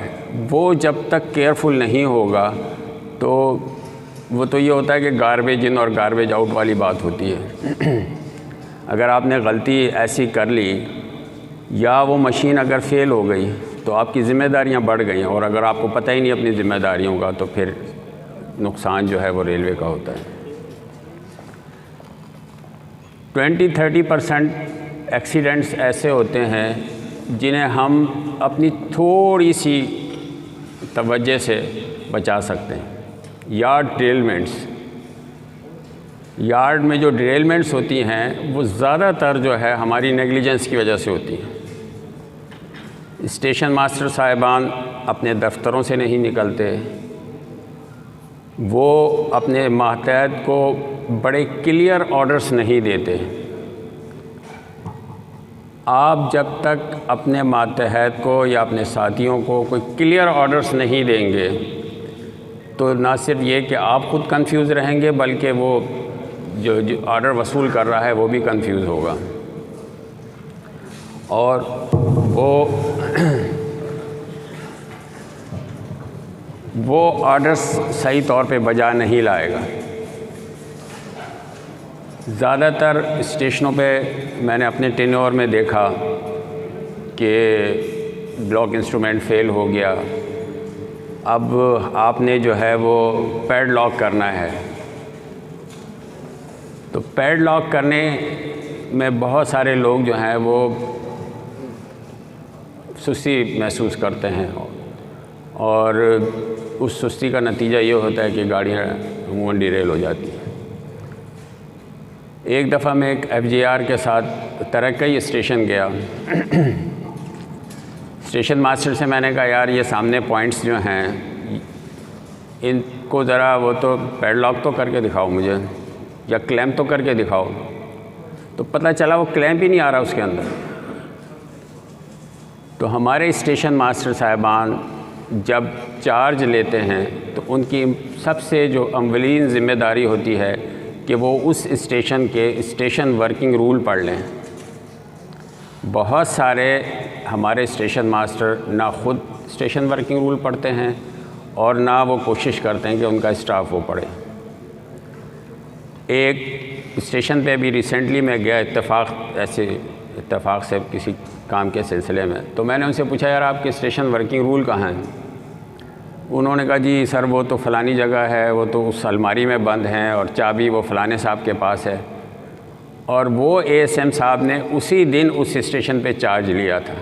वो जब तक केयरफुल नहीं होगा तो वो तो ये होता है कि गार्बेज इन और गार्बेज आउट वाली बात होती है। अगर आपने गलती ऐसी कर ली या वो मशीन अगर फ़ेल हो गई तो आपकी ज़िम्मेदारियां बढ़ गई, और अगर आपको पता ही नहीं अपनी ज़िम्मेदारियों का तो फिर नुकसान जो है वो रेलवे का होता है। 20-30% एक्सीडेंट्स ऐसे होते हैं जिन्हें हम अपनी थोड़ी सी तवज्जो से बचा सकते हैं। यार्ड डिरेलमेंट्स, यार्ड में जो डिरेलमेंट्स होती हैं वो ज़्यादातर जो है हमारी नेग्लिजेंस की वजह से होती हैं। स्टेशन मास्टर साहिबान अपने दफ्तरों से नहीं निकलते, वो अपने मातहत को बड़े क्लियर ऑर्डर्स नहीं देते। आप जब तक अपने मातहत को या अपने साथियों को कोई क्लियर ऑर्डर्स नहीं देंगे तो ना सिर्फ ये कि आप ख़ुद कंफ्यूज रहेंगे बल्कि वो जो ऑर्डर वसूल कर रहा है वो भी कंफ्यूज होगा और वो ऑर्डर्स सही तौर पे बजा नहीं लाएगा। ज़्यादातर स्टेशनों पे मैंने अपने टेन्योर में देखा कि ब्लॉक इंस्ट्रूमेंट फ़ेल हो गया, अब आपने जो है वो पैड लॉक करना है। तो पैड लॉक करने में बहुत सारे लोग जो हैं वो सुस्ती महसूस करते हैं और उस सुस्ती का नतीजा ये होता है कि गाड़ियाँ अमूमन डिरेल हो जाती हैं। एक दफ़ा मैं एक FJR के साथ तरक्की स्टेशन गया। स्टेशन मास्टर से मैंने कहा यार ये सामने पॉइंट्स जो हैं इनको ज़रा वो तो पैडलॉक तो करके दिखाओ मुझे, या क्लैम्प तो करके दिखाओ। तो पता चला वो क्लैंप ही नहीं आ रहा उसके अंदर। तो हमारे स्टेशन मास्टर साहिबान जब चार्ज लेते हैं तो उनकी सबसे जो अव्वलीन ज़िम्मेदारी होती है कि वो उस स्टेशन के स्टेशन वर्किंग रूल पढ़ लें। बहुत सारे हमारे स्टेशन मास्टर ना खुद स्टेशन वर्किंग रूल पढ़ते हैं और ना वो कोशिश करते हैं कि उनका स्टाफ वो पढ़े। एक स्टेशन पे भी रिसेंटली मैं गया इत्तेफाक से किसी काम के सिलसिले में, तो मैंने उनसे पूछा यार आपके स्टेशन वर्किंग रूल कहाँ हैं? उन्होंने कहा जी सर वो तो फ़लानी जगह है, वो तो उस अलमारी में बंद हैं और चाबी वो फ़लाने साहब के पास है। और वो एएसएम साहब ने उसी दिन उस स्टेशन पे चार्ज लिया था।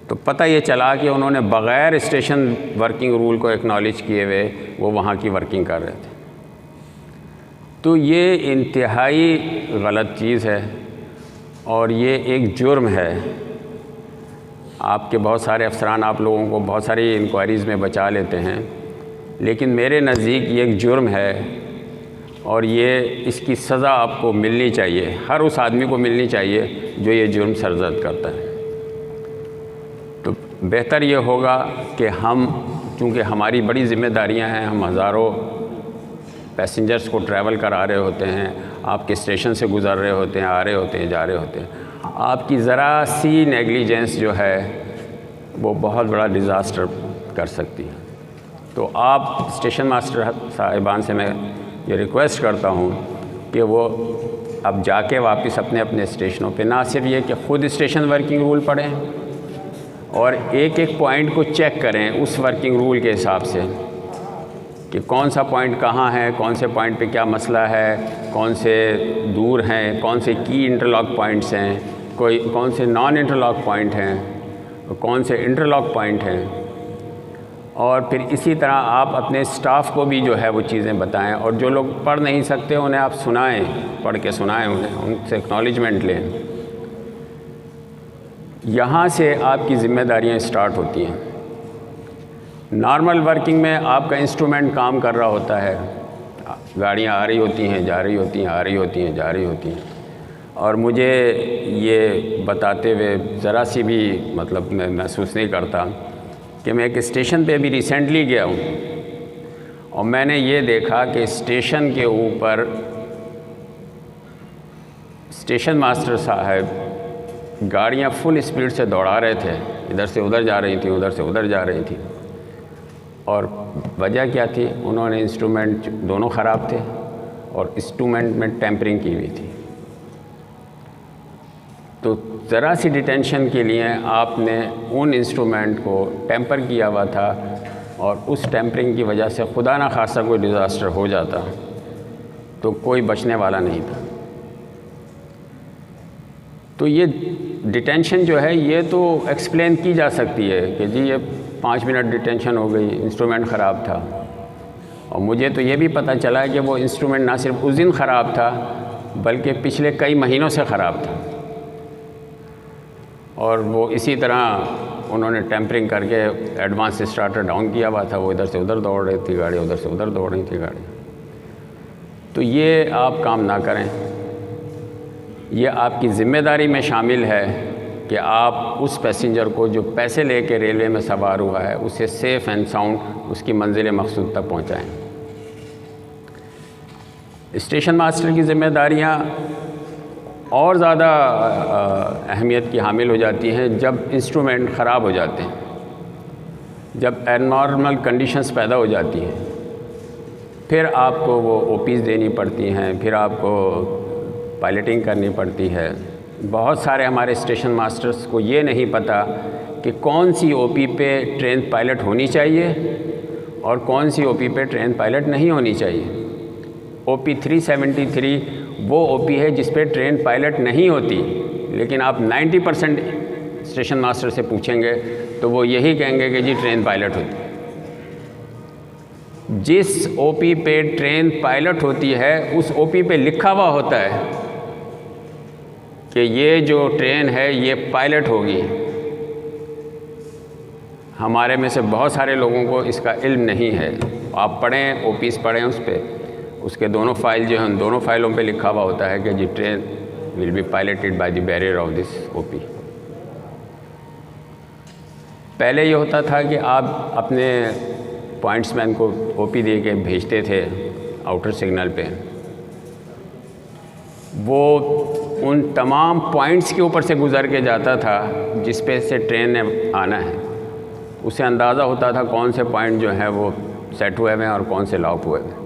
तो पता ये चला कि उन्होंने बग़ैर स्टेशन वर्किंग रूल को एक्नॉलेज किए हुए वो वहाँ की वर्किंग कर रहे थे। तो ये इंतहाई गलत चीज़ है और ये एक जुर्म है। आपके बहुत सारे अफसरान आप लोगों को बहुत सारी इंक्वायरीज़ में बचा लेते हैं, लेकिन मेरे नज़दीक ये एक जुर्म है और ये इसकी सज़ा आपको मिलनी चाहिए, हर उस आदमी को मिलनी चाहिए जो ये जुर्म सरज़द करता है। तो बेहतर ये होगा कि हम, चूँकि हमारी बड़ी ज़िम्मेदारियां हैं, हम हज़ारों पैसेंजर्स को ट्रैवल करा रहे होते हैं, आपके स्टेशन से गुज़र रहे होते हैं, आ रहे होते हैं, जा रहे होते हैं, आपकी ज़रा सी नेग्लिजेंस जो है वो बहुत बड़ा डिज़ास्टर कर सकती है। तो आप स्टेशन मास्टर साहिबान से मैं ये रिक्वेस्ट करता हूँ कि वो अब जाके वापस अपने अपने स्टेशनों पे ना सिर्फ ये कि ख़ुद स्टेशन वर्किंग रूल पढ़ें और एक एक पॉइंट को चेक करें उस वर्किंग रूल के हिसाब से कि कौन सा पॉइंट कहाँ है, कौन से पॉइंट पे क्या मसला है, कौन से दूर हैं, कौन से की इंटरलॉक पॉइंट्स हैं, कौन से नॉन इंटरलॉक पॉइंट हैं, कौन से इंटरलॉक पॉइंट हैं। और फिर इसी तरह आप अपने स्टाफ को भी जो है वो चीज़ें बताएं और जो लोग पढ़ नहीं सकते उन्हें आप सुनाएं, पढ़ के सुनाएं, उनसे एक्नॉलेजमेंट लें। यहाँ से आपकी ज़िम्मेदारियाँ स्टार्ट होती हैं। नॉर्मल वर्किंग में आपका इंस्ट्रूमेंट काम कर रहा होता है, गाड़ियाँ आ रही होती हैं, जा रही होती हैं, आ रही होती हैं, जा रही होती हैं, और मुझे ये बताते हुए ज़रा सी भी मतलब मैं महसूस नहीं करता कि मैं एक स्टेशन पे भी रिसेंटली गया हूँ और मैंने ये देखा कि स्टेशन के ऊपर स्टेशन मास्टर साहब गाड़ियाँ फुल स्पीड से दौड़ा रहे थे, इधर से उधर जा रही थी, उधर से उधर जा रही थी। और वजह क्या थी? उन्होंने इंस्ट्रूमेंट दोनों ख़राब थे और इंस्ट्रूमेंट में टेम्परिंग की हुई थी। तो ज़रा सी डिटेंशन के लिए आपने उन इंस्ट्रूमेंट को टेम्पर किया हुआ था और उस टेम्परिंग की वजह से खुदा ना खासा कोई डिज़ास्टर हो जाता तो कोई बचने वाला नहीं था। तो ये डिटेंशन जो है ये तो एक्सप्लेन की जा सकती है कि जी ये 5 मिनट डिटेंशन हो गई, इंस्ट्रूमेंट ख़राब था। और मुझे तो ये भी पता चला है कि वो इंस्ट्रूमेंट ना सिर्फ उस दिन ख़राब था बल्कि पिछले कई महीनों से ख़राब था और वो इसी तरह उन्होंने टेम्परिंग करके एडवांस स्टार्टर डाउन किया हुआ था, वो इधर से उधर दौड़ रही थी गाड़ी, उधर से उधर दौड़ रही थी गाड़ी। तो ये आप काम ना करें, ये आपकी ज़िम्मेदारी में शामिल है कि आप उस पैसेंजर को जो पैसे लेके रेलवे में सवार हुआ है उसे सेफ़ एंड साउंड उसकी मंजिल मकसूद तक पहुँचाएँ। स्टेशन मास्टर की ज़िम्मेदारियाँ और ज़्यादा अहमियत की हामिल हो जाती हैं जब इंस्ट्रूमेंट ख़राब हो जाते हैं, जब एबनॉर्मल कंडीशंस पैदा हो जाती हैं, फिर आपको वो ओपीज़ देनी पड़ती हैं, फिर आपको पायलटिंग करनी पड़ती है। बहुत सारे हमारे स्टेशन मास्टर्स को ये नहीं पता कि कौन सी ओपी पे ट्रेन पायलट होनी चाहिए और कौन सी ओपी पे ट्रेन पायलट नहीं होनी चाहिए। ओपी 373 वो ओपी है जिस पे ट्रेन पायलट नहीं होती, लेकिन आप 90% स्टेशन मास्टर से पूछेंगे तो वो यही कहेंगे कि जी ट्रेन पायलट होती। जिस ओपी पे ट्रेन पायलट होती है उस ओपी पे लिखा हुआ होता है कि ये जो ट्रेन है ये पायलट होगी। हमारे में से बहुत सारे लोगों को इसका इल्म नहीं है। आप पढ़ें, ओपीज़ पढ़ें, उस पर उसके दोनों फाइल जो हैं दोनों फाइलों पे लिखा हुआ होता है कि जी train will be piloted by the bearer of this OP. पहले ये होता था कि आप अपने पॉइंट्समैन को OP दे के भेजते थे आउटर सिग्नल पे, वो उन तमाम पॉइंट्स के ऊपर से गुज़र के जाता था जिस पे से ट्रेन ने आना है। उसे अंदाज़ा होता था कौन से पॉइंट जो हैं वो सेट हुए हुए हैं और कौन से लॉक हुए हुए हैं।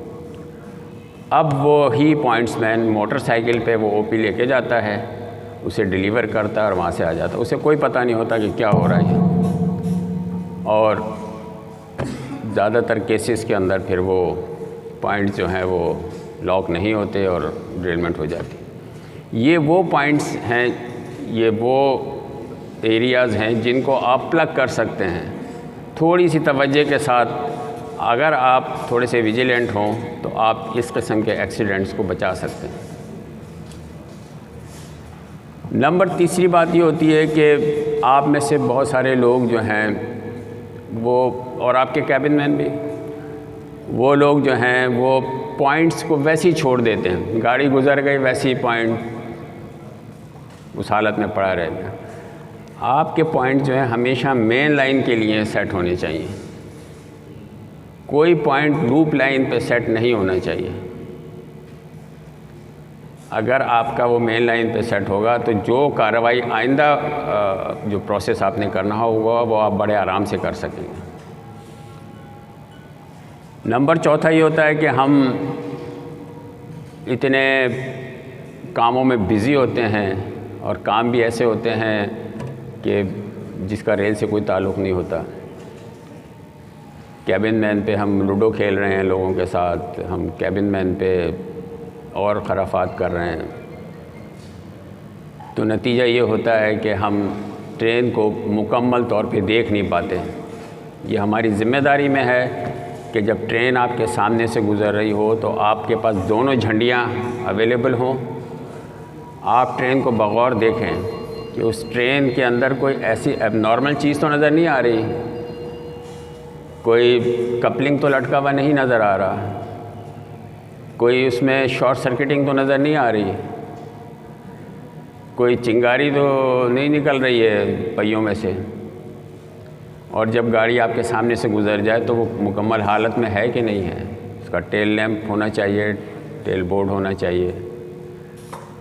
अब वो ही पॉइंट्समैन मोटरसाइकिल पे वो OP लेके जाता है, उसे डिलीवर करता है और वहाँ से आ जाता है। उसे कोई पता नहीं होता कि क्या हो रहा है। और ज़्यादातर केसेस के अंदर फिर वो पॉइंट्स जो हैं वो लॉक नहीं होते और डिरेलमेंट हो जाती। ये वो पॉइंट्स हैं, ये वो एरियाज़ हैं जिनको आप प्लग कर सकते हैं। थोड़ी सी तवज्जो के साथ अगर आप थोड़े से विजिलेंट हों तो आप इस किस्म के एक्सीडेंट्स को बचा सकते हैं। नंबर तीसरी बात ये होती है कि आप में से बहुत सारे लोग जो हैं वो, और आपके कैबिन मैन भी, वो लोग जो हैं वो पॉइंट्स को वैसे ही छोड़ देते हैं। गाड़ी गुजर गई, वैसे ही पॉइंट उस हालत में पड़ा रह गया। आपके पॉइंट जो है हमेशा मेन लाइन के लिए सेट होने चाहिए। कोई पॉइंट लूप लाइन पे सेट नहीं होना चाहिए। अगर आपका वो मेन लाइन पे सेट होगा तो जो कार्रवाई आइंदा जो प्रोसेस आपने करना होगा वो आप बड़े आराम से कर सकेंगे। नंबर चौथा ये होता है कि हम इतने कामों में बिज़ी होते हैं और काम भी ऐसे होते हैं कि जिसका रेल से कोई ताल्लुक़ नहीं होता। कैबिन मैन पे हम लूडो खेल रहे हैं लोगों के साथ, हम कैबिन मैन पे और खराफात कर रहे हैं, तो नतीजा ये होता है कि हम ट्रेन को मुकम्मल तौर पे देख नहीं पाते। ये हमारी ज़िम्मेदारी में है कि जब ट्रेन आपके सामने से गुज़र रही हो तो आपके पास दोनों झंडियाँ अवेलेबल हों। आप ट्रेन को बगौर देखें कि उस ट्रेन के अंदर कोई ऐसी एबनॉर्मल चीज़ तो नज़र नहीं आ रही, कोई कपलिंग तो लटका हुआ नहीं नज़र आ रहा, कोई उसमें शॉर्ट सर्किटिंग तो नज़र नहीं आ रही, कोई चिंगारी तो नहीं निकल रही है पहियों में से। और जब गाड़ी आपके सामने से गुज़र जाए तो वो मुकम्मल हालत में है कि नहीं है। उसका टेल लैंप होना चाहिए, टेल बोर्ड होना चाहिए।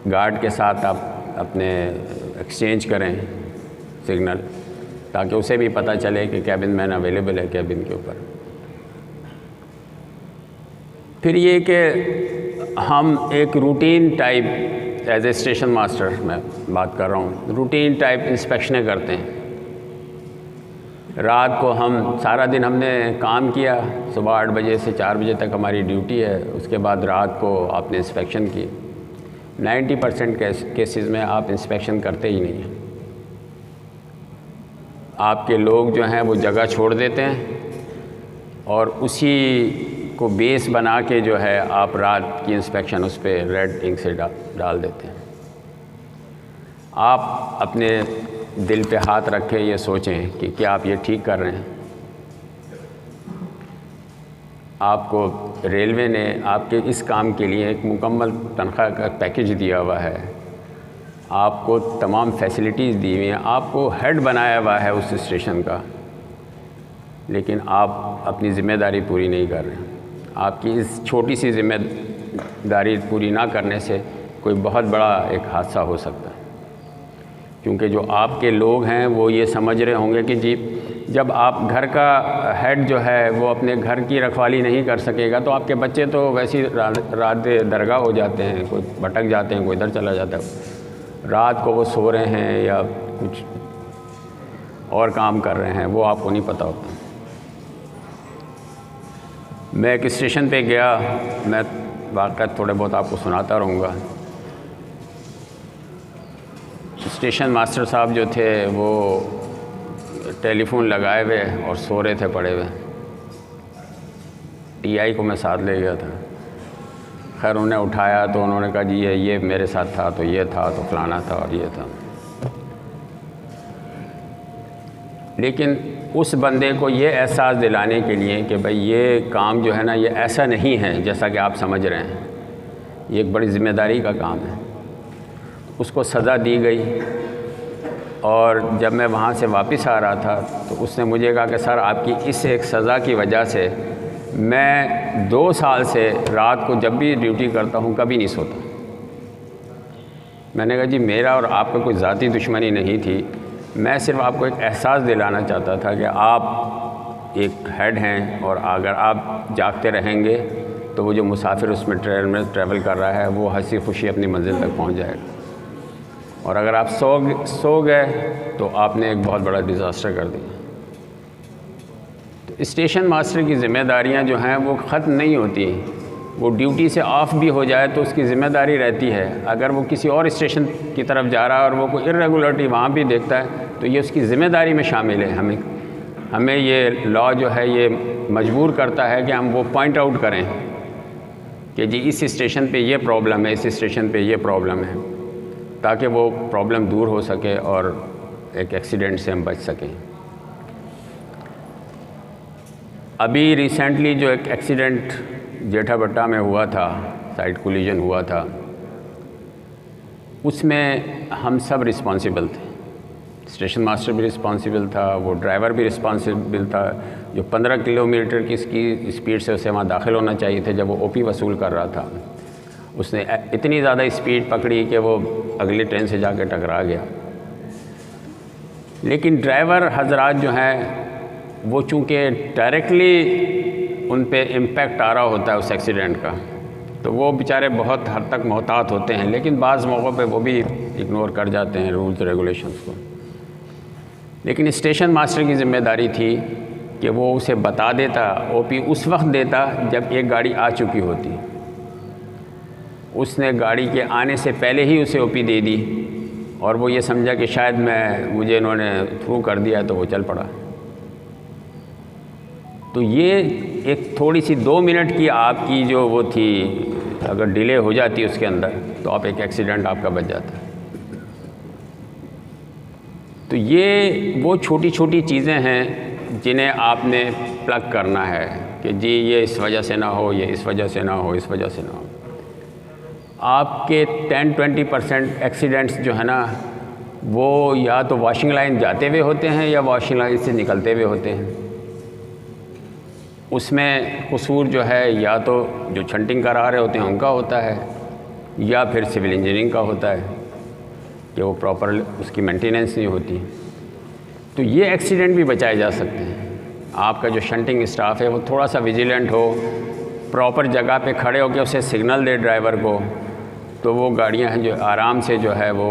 गार्ड के साथ आप अपने एक्सचेंज करें सिग्नल, ताकि उसे भी पता चले कि कैबिन मैन अवेलेबल है कैबिन के ऊपर। फिर ये कि हम एक routine type as a station master मैं बात कर रहा हूँ, रूटीन टाइप इंस्पेक्शनें करते हैं। रात को हम सारा दिन हमने काम किया, सुबह 8 बजे से 4 बजे तक हमारी ड्यूटी है, उसके बाद रात को आपने इंस्पेक्शन की। 90% केसेस में आप इंस्पेक्शन करते ही नहीं हैं। आपके लोग जो हैं वो जगह छोड़ देते हैं और उसी को बेस बना के जो है आप रात की इंस्पेक्शन उस पर रेड इंक से डाल देते हैं। आप अपने दिल पे हाथ रखें, ये सोचें कि क्या आप ये ठीक कर रहे हैं। आपको रेलवे ने आपके इस काम के लिए एक मुकम्मल तनख्वाह का पैकेज दिया हुआ है, आपको तमाम फैसिलिटीज़ दी हुई हैं, आपको हेड बनाया हुआ है उस स्टेशन का, लेकिन आप अपनी ज़िम्मेदारी पूरी नहीं कर रहे हैं। आपकी इस छोटी सी ज़िम्मेदारी पूरी ना करने से कोई बहुत बड़ा एक हादसा हो सकता है। क्योंकि जो आपके लोग हैं वो ये समझ रहे होंगे कि जी जब आप घर का हेड जो है वो अपने घर की रखवाली नहीं कर सकेगा तो आपके बच्चे तो वैसे ही रात दरगाह हो जाते हैं, कोई भटक जाते हैं, कोई इधर चला जाता है। रात को वो सो रहे हैं या कुछ और काम कर रहे हैं, वो आपको नहीं पता होता। मैं एक स्टेशन पे गया, मैं वाक़या थोड़े बहुत आपको सुनाता रहूँगा। स्टेशन मास्टर साहब जो थे वो टेलीफोन लगाए हुए और सो रहे थे पड़े हुए। टीआई को मैं साथ ले गया था। खैर उन्हें उठाया तो उन्होंने कहा जी ये मेरे साथ था, तो ये था, तो फलाना था और ये था। लेकिन उस बंदे को ये एहसास दिलाने के लिए कि भाई ये काम जो है ना ये ऐसा नहीं है जैसा कि आप समझ रहे हैं, ये एक बड़ी ज़िम्मेदारी का काम है। उसको सज़ा दी गई। और जब मैं वहाँ से वापस आ रहा था तो उसने मुझे कहा कि सर आपकी इस एक सज़ा की वजह से मैं 2 साल से रात को जब भी ड्यूटी करता हूँ कभी नहीं सोता। मैंने कहा जी मेरा और आपका कोई ज़ाती दुश्मनी नहीं थी, मैं सिर्फ आपको एक एहसास दिलाना चाहता था कि आप एक हेड हैं और अगर आप जागते रहेंगे तो वो जो मुसाफिर उसमें ट्रेन में ट्रैवल कर रहा है वो हंसी खुशी अपनी मंजिल तक पहुंच जाएगा, और अगर आप सो गए तो आपने एक बहुत बड़ा डिज़ास्टर कर दिया। तो स्टेशन मास्टर की ज़िम्मेदारियां जो हैं वो ख़त्म नहीं होती, वो ड्यूटी से ऑफ भी हो जाए तो उसकी ज़िम्मेदारी रहती है। अगर वो किसी और स्टेशन की तरफ जा रहा है और वो कोई इर्रेगुलरिटी वहाँ भी देखता है तो ये उसकी ज़िम्मेदारी में शामिल है। हमें ये लॉ जो है ये मजबूर करता है कि हम वो पॉइंट आउट करें कि जी इस स्टेशन पे ये प्रॉब्लम है, इस स्टेशन पे ये प्रॉब्लम है, ताकि वो प्रॉब्लम दूर हो सके और एक एक्सीडेंट से हम बच सकें। अभी रिसेंटली जो एक एक्सीडेंट जेठाभट्टा में हुआ था, साइड कोलिजन हुआ था, उसमें हम सब रिस्पॉन्सिबल थे। स्टेशन मास्टर भी रिस्पॉन्सिबल था, वो ड्राइवर भी रिस्पॉन्सिबल था जो 15 किलोमीटर की स्पीड से उसे वहाँ दाखिल होना चाहिए थे जब वो ओपी वसूल कर रहा था। उसने इतनी ज़्यादा स्पीड पकड़ी कि वो अगली ट्रेन से जाकर टकरा गया। लेकिन ड्राइवर हजरात जो हैं वो चूँकि डायरेक्टली उन पे इम्पेक्ट आ रहा होता है उस एक्सीडेंट का, तो वो बेचारे बहुत हद तक मोहतात होते हैं, लेकिन बाज़ मौक़ों पे वो भी इग्नोर कर जाते हैं रूल्स रेगुलेशंस को। लेकिन स्टेशन मास्टर की ज़िम्मेदारी थी कि वो उसे बता देता, ओपी उस वक्त देता जब एक गाड़ी आ चुकी होती। उसने गाड़ी के आने से पहले ही उसे ओपी दे दी और वो ये समझा कि शायद मुझे इन्होंने थ्रू कर दिया तो वो चल पड़ा। तो ये एक थोड़ी सी 2 मिनट की आपकी जो वो थी, अगर डिले हो जाती उसके अंदर तो आप एक एक्सीडेंट आपका बच जाता। तो ये वो छोटी छोटी चीज़ें हैं जिन्हें आपने प्लग करना है कि जी ये इस वजह से ना हो, ये इस वजह से ना हो, इस वजह से ना हो। आपके 10-20% एक्सीडेंट्स जो है ना वो या तो वॉशिंग लाइन जाते हुए होते हैं या वॉशिंग लाइन से निकलते हुए होते हैं। उसमें कसूर जो है या तो जो छंटिंग करा रहे होते हैं उनका होता है या फिर सिविल इंजीनियरिंग का होता है कि वो प्रॉपर उसकी मेंटेनेंस नहीं होती। तो ये एक्सीडेंट भी बचाए जा सकते हैं। आपका जो शंटिंग स्टाफ है वो थोड़ा सा विजिलेंट हो, प्रॉपर जगह पे खड़े होकर उसे सिग्नल दे ड्राइवर को, तो वो गाड़ियाँ हैं जो आराम से जो है वो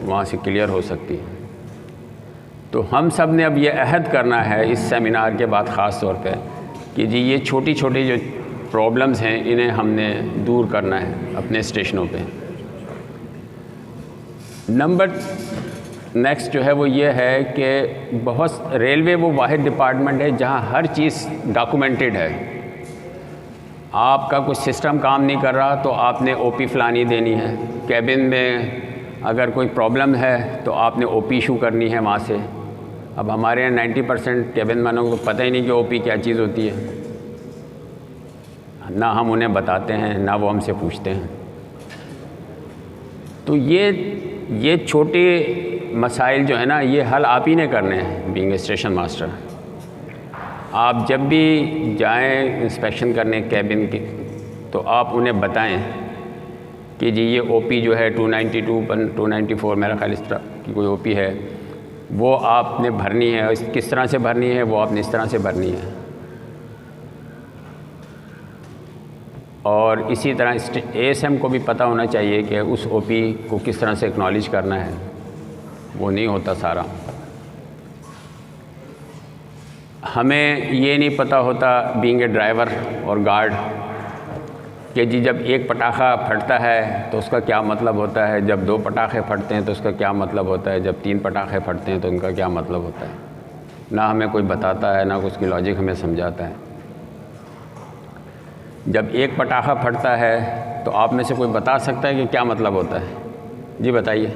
वहाँ से क्लियर हो सकती हैं। तो हम सब ने अब ये अहद करना है इस सेमिनार के बाद ख़ास तौर पे कि जी ये छोटी छोटी जो प्रॉब्लम्स हैं इन्हें हमने दूर करना है अपने स्टेशनों पे। नंबर नेक्स्ट जो है वो ये है कि बहुत रेलवे वो वाहिद डिपार्टमेंट है जहाँ हर चीज़ डॉक्यूमेंटेड है। आपका कुछ सिस्टम काम नहीं कर रहा तो आपने ओपी फ़लानी देनी है, कैबिन में अगर कोई प्रॉब्लम है तो आपने ओपी इशू करनी है वहाँ से। अब हमारे यहाँ 90% कैबिन मैनों को पता ही नहीं कि ओपी क्या चीज़ होती है, ना हम उन्हें बताते हैं ना वो हमसे पूछते हैं। तो ये छोटे मसाइल जो है ना ये हल आप ही ने करने हैं बीइंग ए स्टेशन मास्टर। आप जब भी जाएं इंस्पेक्शन करने कैबिन की तो आप उन्हें बताएं कि जी ये ओपी जो है 292 294 मेरा ख्याल इस तरह की कोई ओपी है वो आपने भरनी है, किस तरह से भरनी है वो आपने इस तरह से भरनी है। और इसी तरह एएसएम को भी पता होना चाहिए कि उस ओपी को किस तरह से एक्नॉलेज करना है, वो नहीं होता सारा। हमें ये नहीं पता होता बीइंग ए ड्राइवर और गार्ड कि जी जब एक पटाखा फटता है तो उसका क्या मतलब होता है, जब 2 पटाखे फटते हैं तो उसका क्या मतलब होता है, जब 3 पटाखे फटते हैं तो उनका क्या मतलब होता है। ना हमें कोई बताता है ना उसकी लॉजिक हमें समझाता है। जब एक पटाखा फटता है तो आप में से कोई बता सकता है कि क्या मतलब होता है? जी बताइए।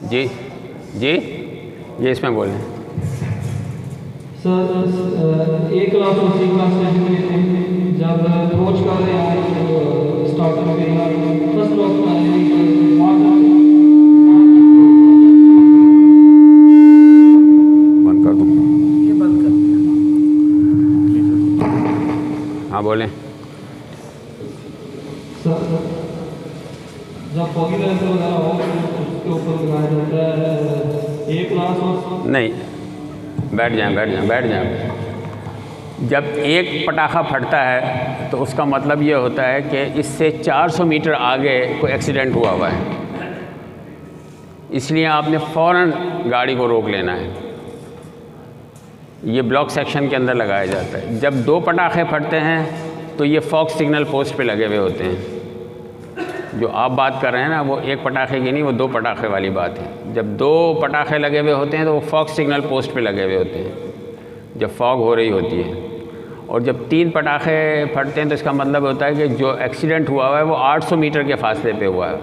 जी जी ये इसमें बोलें। सर एक क्लास और सी क्लास में जब अप्रोच कर रहे हैं स्टार्टर पे फर्स्ट वक्त बंद कर दूँ, ये बंद कर दिया। हाँ बोलें। जब फॉगी लेंसर वगैरह हो उसके ऊपर लगाया जाता है एक क्लास और नहीं, बैठ जाएं। जब एक पटाखा फटता है तो उसका मतलब ये होता है कि इससे 400 मीटर आगे कोई एक्सीडेंट हुआ है, इसलिए आपने फ़ौरन गाड़ी को रोक लेना है। ये ब्लॉक सेक्शन के अंदर लगाया जाता है। जब 2 पटाखे फटते हैं तो ये फॉग सिग्नल पोस्ट पे लगे हुए होते हैं। जो आप बात कर रहे हैं ना, वो एक पटाखे की नहीं, वो 2 पटाखे वाली बात है। जब 2 पटाखे लगे हुए होते हैं तो वो फॉग सिग्नल पोस्ट पे लगे हुए होते हैं जब फॉग हो रही होती है। और जब 3 पटाखे फटते हैं तो इसका मतलब होता है कि जो एक्सीडेंट हुआ है वो 800 मीटर के फासले पे हुआ है।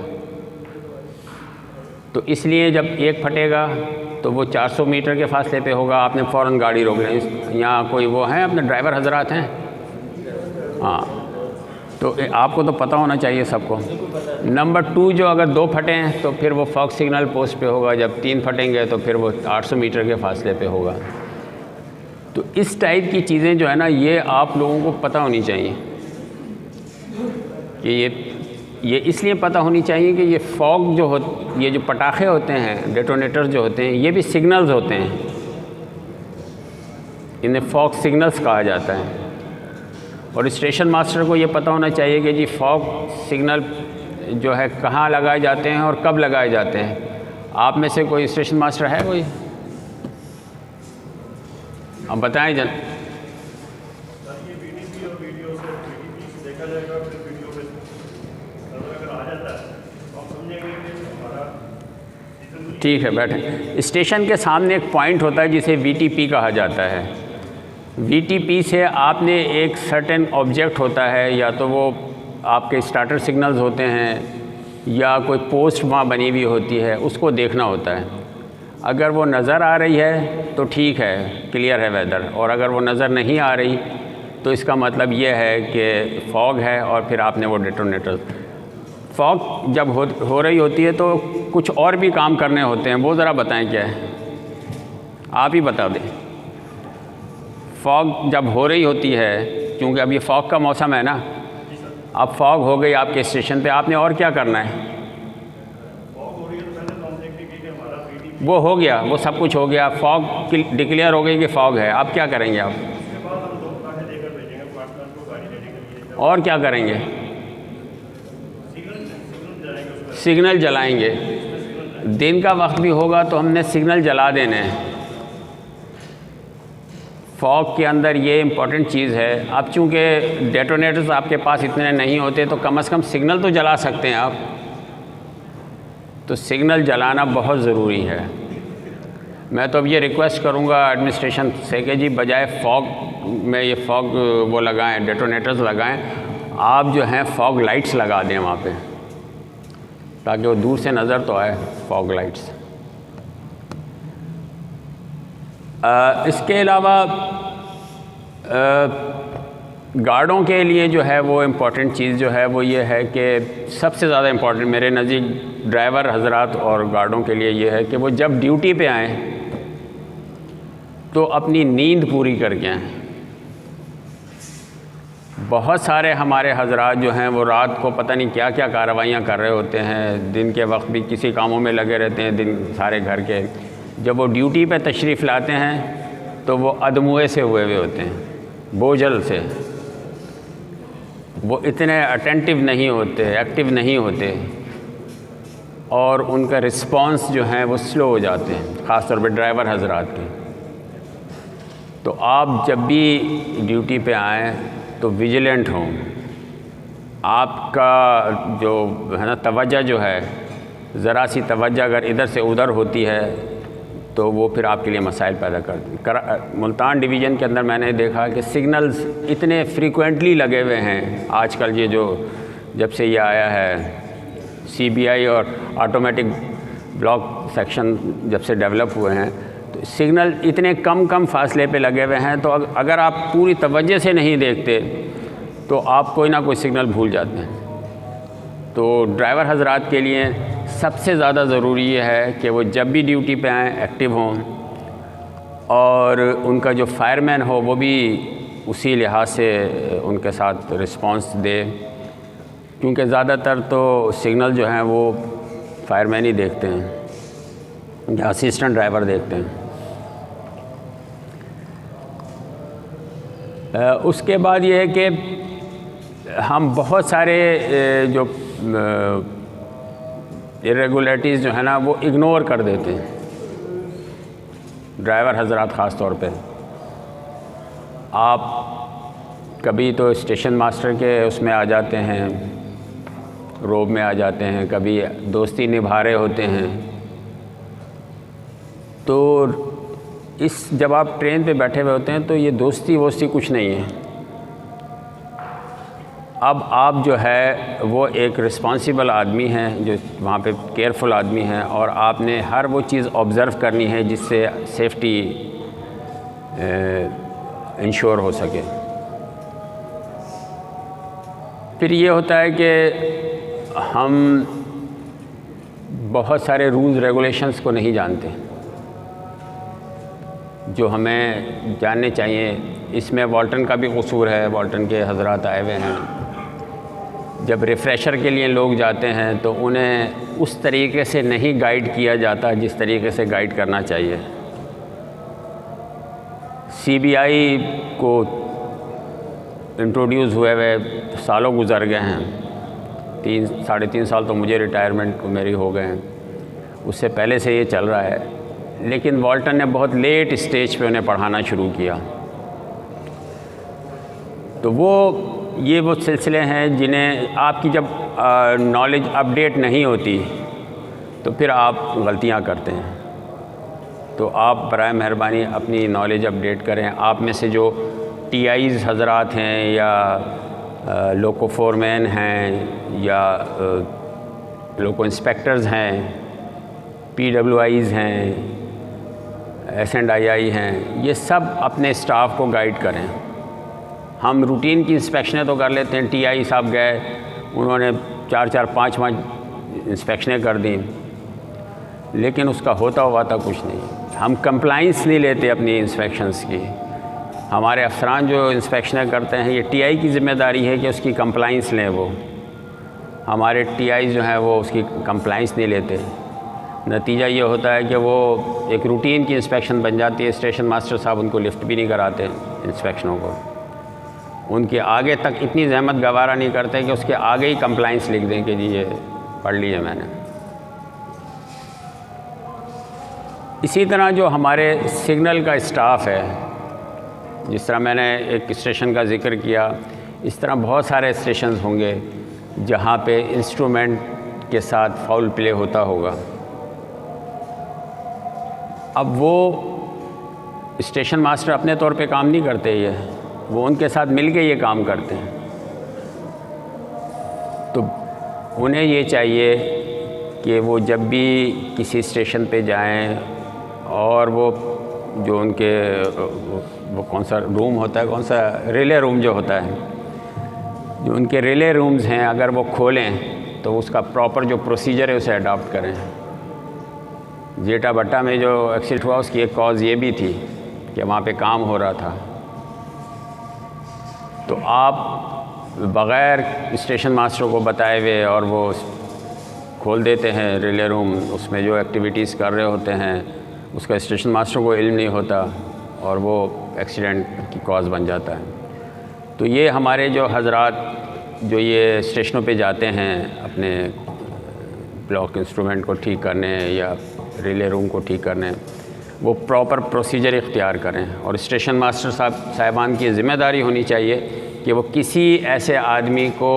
तो इसलिए जब एक फटेगा तो वो 400 मीटर के फासले पे होगा, आपने फ़ौरन गाड़ी रोक लें। यहाँ कोई वो हैं अपने ड्राइवर हजरात हैं? हाँ, तो आपको तो पता होना चाहिए सबको। नंबर 2, जो अगर 2 फटे हैं तो फिर वो फॉग सिग्नल पोस्ट पे होगा, जब 3 फटेंगे तो फिर वो 800 मीटर के फासले पे होगा। तो इस टाइप की चीज़ें जो है ना, ये आप लोगों को पता होनी चाहिए कि ये इसलिए पता होनी चाहिए कि ये फॉग जो ये जो पटाखे होते हैं, डेटोनेटर्स जो होते हैं, ये भी सिग्नल्स होते हैं। इन्हें फॉग सिग्नल्स कहा जाता है। और स्टेशन मास्टर को ये पता होना चाहिए कि जी फॉग सिग्नल जो है कहाँ लगाए जाते हैं और कब लगाए जाते हैं। आप में से कोई स्टेशन मास्टर है कोई? अब बताएं जन। ठीक है, बैठें। स्टेशन के सामने एक पॉइंट होता है जिसे VTP कहा जाता है। VTP से आपने एक सर्टेन ऑब्जेक्ट होता है, या तो वो आपके स्टार्टर सिग्नल्स होते हैं या कोई पोस्ट वहाँ बनी हुई होती है, उसको देखना होता है। अगर वो नज़र आ रही है तो ठीक है, क्लियर है वेदर, और अगर वो नज़र नहीं आ रही तो इसका मतलब ये है कि फॉग है और फिर आपने वो डेटोनेटर। फॉग जब हो रही होती है तो कुछ और भी काम करने होते हैं, वो ज़रा बताएं क्या है, आप ही बता दें। फॉग जब हो रही होती है, क्योंकि अब ये फॉग का मौसम है ना, अब फॉग हो गई आपके स्टेशन पे, आपने और क्या करना है? वो हो गया, वो सब कुछ हो गया, फॉग डिक्लेयर हो गई कि फॉग है। अब क्या करेंगे आप? और क्या करेंगे? सिग्नल जलाएंगे। दिन का वक्त भी होगा तो हमने सिग्नल जला देने हैं। फॉग के अंदर ये इम्पॉर्टेंट चीज़ है। अब चूँकि डेटोनेटर्स आपके पास इतने नहीं होते तो कम से कम सिग्नल तो जला सकते हैं आप। तो सिग्नल जलाना बहुत ज़रूरी है। मैं तो अब ये रिक्वेस्ट करूँगा एडमिनिस्ट्रेशन से कि जी बजाय फॉग में ये फॉग वो लगाएं, डेटोनेटर्स लगाएं, आप जो हैं फॉग लाइट्स लगा दें वहाँ पे, ताकि वो दूर से नज़र तो आए फॉग लाइट्स। इसके अलावा गार्डों के लिए जो है वो इम्पॉर्टेंट चीज़ जो है वो ये है कि सबसे ज़्यादा इम्पॉर्टेंट मेरे नज़दीक ड्राइवर हजरात और गार्डों के लिए ये है कि वो जब ड्यूटी पे आएँ तो अपनी नींद पूरी करके आएँ। बहुत सारे हमारे हजरात जो हैं वो रात को पता नहीं क्या क्या कार्रवाइयाँ कर रहे होते हैं, दिन के वक्त भी किसी कामों में लगे रहते हैं, दिन सारे घर के। जब वो ड्यूटी पे तशरीफ़ लाते हैं तो वो अदमुए से हुए होते हैं, बोझल से। वो इतने अटेंटिव नहीं होते, एक्टिव नहीं होते, और उनका रिस्पांस जो है वो स्लो हो जाते हैं, ख़ास तौर पे ड्राइवर हजरात के। तो आप जब भी ड्यूटी पे आएँ तो विजिलेंट हों। आपका जो है ना तवज्जो जो है, ज़रा सी तवज्जो अगर इधर से उधर होती है तो वो फिर आपके लिए मसाइल पैदा कर मुल्तान डिवीज़न के अंदर मैंने देखा कि सिग्नल्स इतने फ्रीक्वेंटली लगे हुए हैं आजकल। ये जो जब से ये आया है CBI और ऑटोमेटिक ब्लॉक सेक्शन जब से डेवलप हुए हैं, तो तो सिग्नल इतने कम फासले पे लगे हुए हैं, तो अगर आप पूरी तवज्जो से नहीं देखते तो आप कोई ना कोई सिग्नल भूल जाते हैं। तो ड्राइवर हजरात के लिए सबसे ज़्यादा ज़रूरी ये है कि वो जब भी ड्यूटी पे आएँ एक्टिव हों, और उनका जो फायरमैन हो वो भी उसी लिहाज से उनके साथ रिस्पांस दे, क्योंकि ज़्यादातर तो सिग्नल जो हैं वो फायरमैन ही देखते हैं या असिस्टेंट ड्राइवर देखते हैं। उसके बाद ये है कि हम बहुत सारे जो इरेगुलरिटीज़ जो है ना वो इग्नोर कर देते हैं, ड्राइवर हजरात ख़ास तौर पे। आप कभी तो स्टेशन मास्टर के उसमें आ जाते हैं, रोब में आ जाते हैं, कभी दोस्ती निभा रहे होते हैं। तो जब आप ट्रेन पे बैठे हुए होते हैं तो ये दोस्ती वोस्ती कुछ नहीं है। अब आप जो है वो एक रिस्पॉन्सिबल आदमी हैं, जो वहाँ पे केयरफुल आदमी हैं, और आपने हर वो चीज़ ऑब्ज़र्व करनी है जिससे सेफ्टी इंश्योर हो सके। फिर ये होता है कि हम बहुत सारे रूल्स रेगुलेशंस को नहीं जानते जो हमें जानने चाहिए। इसमें वाल्टन का भी कसूर है, वाल्टन के हजरात आए हुए हैं। जब रिफ़्रेशर के लिए लोग जाते हैं तो उन्हें उस तरीके से नहीं गाइड किया जाता जिस तरीके से गाइड करना चाहिए। CBI को इंट्रोड्यूस हुए हुए सालों गुजर गए हैं, 3-3.5 साल तो मुझे रिटायरमेंट को मेरी हो गए हैं, उससे पहले से ये चल रहा है। लेकिन वाल्टन ने बहुत लेट स्टेज पे उन्हें पढ़ाना शुरू किया। तो वो सिलसिले हैं जिन्हें आपकी जब नॉलेज अपडेट नहीं होती तो फिर आप गलतियां करते हैं। तो आप बराए मेहरबानी अपनी नॉलेज अपडेट करें। आप में से जो TIs हजरात हैं या लोको फोरमैन हैं या लोको इंस्पेक्टर्स हैं, PWIs हैं, S&II हैं, ये सब अपने स्टाफ को गाइड करें। हम रूटीन की इंस्पेक्शनें तो कर लेते हैं, TI साहब गए, उन्होंने 4-5 इंस्पेक्शनें कर दी, लेकिन उसका होता हुआ था कुछ नहीं। हम कंप्लाइंस नहीं लेते अपनी इंस्पेक्शंस की। हमारे अफसरान जो इंस्पेक्शनें करते हैं, ये TI की ज़िम्मेदारी है कि उसकी कंप्लाइंस लें। वो हमारे TI जो हैं वो उसकी कंप्लाइंस नहीं लेते। नतीजा ये होता है कि वो एक रूटीन की इंस्पेक्शन बन जाती है। स्टेशन मास्टर साहब उनको लिफ्ट भी नहीं कराते इंस्पेक्शनों को, उनके आगे तक इतनी जहमत गवारा नहीं करते कि उसके आगे ही कंप्लाइंस लिख दें कि जी ये पढ़ लीजिए मैंने। इसी तरह जो हमारे सिग्नल का स्टाफ है, जिस तरह मैंने एक स्टेशन का ज़िक्र किया, इस तरह बहुत सारे स्टेशन होंगे जहाँ पे इंस्ट्रूमेंट के साथ फाउल प्ले होता होगा। अब वो स्टेशन मास्टर अपने तौर पे काम नहीं करते, ये वो उनके साथ मिल के ये काम करते हैं। तो उन्हें ये चाहिए कि वो जब भी किसी स्टेशन पे जाएं और वो जो उनके वो कौन सा रूम होता है, कौन सा रिले रूम जो होता है, जो उनके रिले रूम्स हैं, अगर वो खोलें तो उसका प्रॉपर जो प्रोसीजर है उसे अडॉप्ट करें। जेटा भट्टा में जो एक्सीडेंट हुआ उसकी एक कॉज ये भी थी कि वहाँ पे काम हो रहा था। तो आप बग़ैर स्टेशन मास्टर को बताए हुए और वो खोल देते हैं रिले रूम, उसमें जो एक्टिविटीज़ कर रहे होते हैं उसका स्टेशन मास्टर को इल्म नहीं होता और वो एक्सीडेंट की कॉज बन जाता है। तो ये हमारे जो हजरात जो ये स्टेशनों पे जाते हैं अपने ब्लॉक इंस्ट्रूमेंट को ठीक करने या रिले रूम को ठीक करने, वो प्रॉपर प्रोसीजर इख्तियार करें। और स्टेशन मास्टर साहिबान की ज़िम्मेदारी होनी चाहिए कि वो किसी ऐसे आदमी को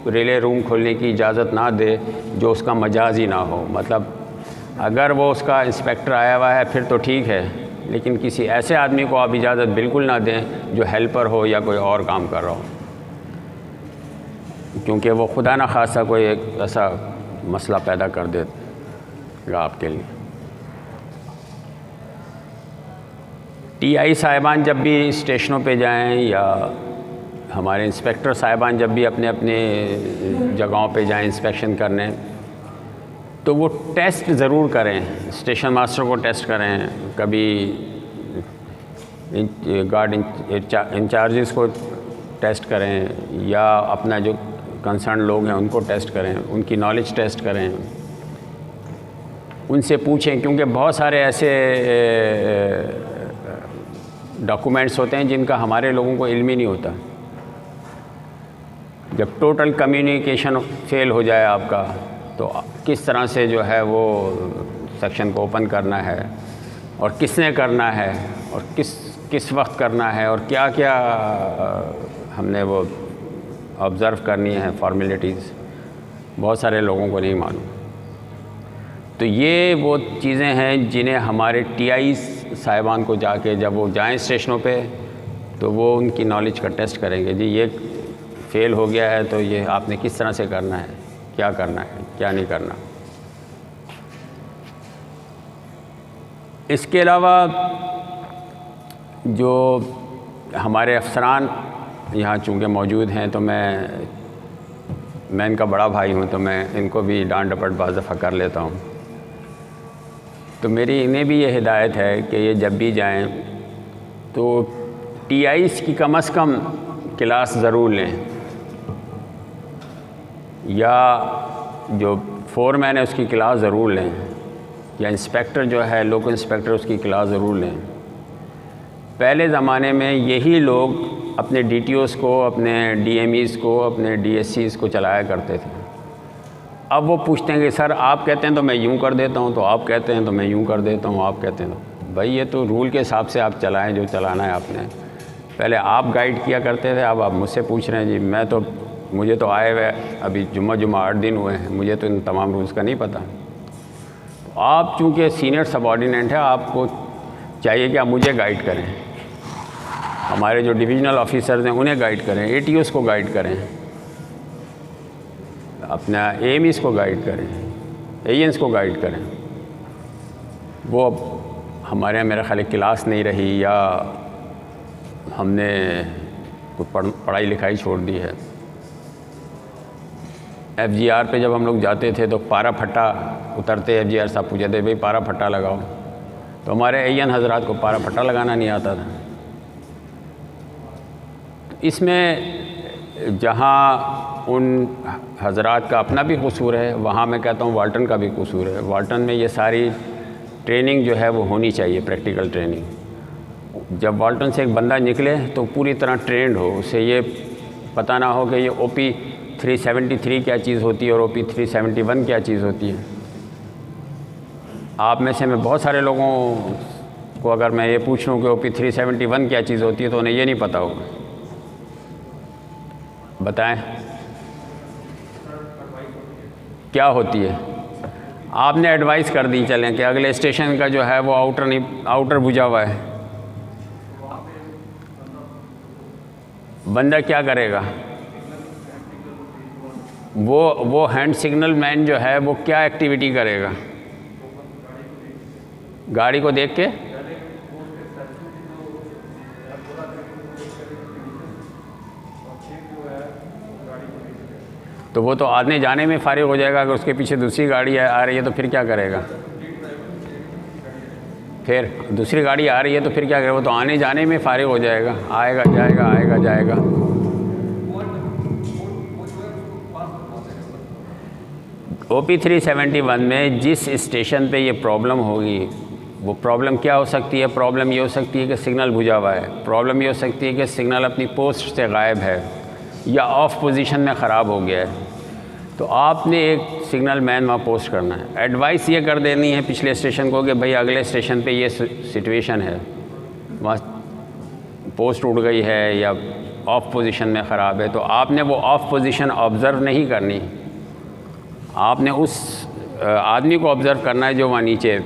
रिले रूम खोलने की इजाज़त ना दे जो उसका मजाज ही ना हो। मतलब अगर वो उसका इंस्पेक्टर आया हुआ है फिर तो ठीक है, लेकिन किसी ऐसे आदमी को आप इजाज़त बिल्कुल ना दें जो हेल्पर हो या कोई और काम कर रहा हो, क्योंकि वो खुदा न खासा कोई एक ऐसा मसला पैदा कर देगा आपके लिए। टीआई साहिबान जब भी स्टेशनों पे जाएं या हमारे इंस्पेक्टर साहिबान जब भी अपने अपने जगहों पे जाएं इंस्पेक्शन करने, तो वो टेस्ट ज़रूर करें, स्टेशन मास्टर को टेस्ट करें, कभी गार्ड इंचार्जेस को टेस्ट करें या अपना जो कंसर्न लोग हैं उनको टेस्ट करें, उनकी नॉलेज टेस्ट करें, उनसे पूछें, क्योंकि बहुत सारे ऐसे डॉक्यूमेंट्स होते हैं जिनका हमारे लोगों को इल्म ही नहीं होता। जब टोटल कम्युनिकेशन फेल हो जाए आपका, तो किस तरह से जो है वो सेक्शन को ओपन करना है और किसने करना है और किस वक्त करना है और क्या क्या हमने वो ऑब्ज़र्व करनी है फॉर्मेलिटीज़, बहुत सारे लोगों को नहीं मालूम। तो ये वो चीज़ें हैं जिन्हें हमारे टीआई साहिबान को जाके जब वो जाएं स्टेशनों पे, तो वो उनकी नॉलेज का टेस्ट करेंगे। जी ये फेल हो गया है तो ये आपने किस तरह से करना है, क्या करना है, क्या नहीं करना। इसके अलावा जो हमारे अफसरान यहाँ चूँकि मौजूद हैं, तो मैं इनका बड़ा भाई हूँ, तो मैं इनको भी डांट डपट बाज़ दफ़ा कर लेता हूँ। तो मेरी इन्हें भी ये हिदायत है कि ये जब भी जाएं तो टीआईस की कम से कम क्लास ज़रूर लें, या जो फोरमैन है उसकी क्लास ज़रूर लें, या इंस्पेक्टर जो है लोकल इंस्पेक्टर उसकी क्लास ज़रूर लें। पहले ज़माने में यही लोग अपने डीटीओज़ को, अपने डीएमईज़ को, अपने डीएससीज़ को चलाया करते थे। अब वो पूछते हैं कि सर आप कहते हैं तो मैं यूँ कर देता हूँ, तो आप कहते हैं तो मैं यूँ कर देता हूँ, आप कहते हैं तो भाई ये तो रूल के हिसाब से आप चलाएं जो चलाना है आपने। पहले आप गाइड किया करते थे, अब आप मुझसे पूछ रहे हैं। जी मैं तो, मुझे तो आए हुए अभी जुम्मा 8 दिन हुए हैं, मुझे तो इन तमाम रूल्स का नहीं पता। तो आप चूँकि सीनियर सबऑर्डिनेट है, आपको चाहिए कि आप मुझे गाइड करें, हमारे जो डिविजनल ऑफिसर्स हैं उन्हें गाइड करें, एटीओज़ को गाइड करें, अपना एएमईज़ को गाइड करें, एएनएस को गाइड करें। वो अब हमारे यहाँ मेरा ख्याल क्लास नहीं रही या हमने कोई पढ़ाई लिखाई छोड़ दी है। एफजीआर पे जब हम लोग जाते थे तो पारा फट्टा उतरते, एफजीआर साहब पूछते थे भाई पारा फट्टा लगाओ, तो हमारे एएन हजरात को पारा फट्टा लगाना नहीं आता था। इसमें जहाँ उन हजरात का अपना भी कसूर है, वहाँ मैं कहता हूँ वाल्टन का भी कसूर है। वाल्टन में ये सारी ट्रेनिंग जो है वो होनी चाहिए, प्रैक्टिकल ट्रेनिंग। जब वाल्टन से एक बंदा निकले तो पूरी तरह ट्रेंड हो, उसे ये पता ना हो कि ये OP 373 क्या चीज़ होती है और OP 371 क्या चीज़ होती है। आप में से मैं बहुत सारे लोगों को अगर मैं ये पूछ लूँ कि OP 371 क्या चीज़ होती है तो उन्हें ये नहीं पता होगा। बताएं क्या होती है? आपने एडवाइस कर दी चलें कि अगले स्टेशन का जो है वो आउटर बुझा हुआ है, बंदा क्या करेगा? वो हैंड सिग्नल मैन जो है वो क्या एक्टिविटी करेगा? गाड़ी को देख के तो वो तो आने जाने में फारिग हो जाएगा। अगर उसके पीछे दूसरी गाड़ी आ रही है तो फिर क्या करेगा? फिर दूसरी गाड़ी आ रही है तो फिर क्या करेगा? वो तो आने जाने में फारिग हो जाएगा, आएगा जाएगा आएगा जाएगा। OP 371 में जिस स्टेशन पे ये प्रॉब्लम होगी, वो प्रॉब्लम क्या हो सकती है? प्रॉब्लम ये हो सकती है कि सिग्नल बुझा हुआ है, प्रॉब्लम ये हो सकती है कि सिग्नल अपनी पोस्ट से गायब है या ऑफ पोजीशन में ख़राब हो गया है। तो आपने एक सिग्नल मैन वहाँ पोस्ट करना है, एडवाइस ये कर देनी है पिछले स्टेशन को कि भाई अगले स्टेशन पे ये सिचुएशन है, वहाँ पोस्ट उड़ गई है या ऑफ पोजीशन में ख़राब है। तो आपने वो ऑफ पोजीशन ऑब्ज़र्व नहीं करनी, आपने उस आदमी को ऑब्ज़र्व करना है जो वहाँ नीचे,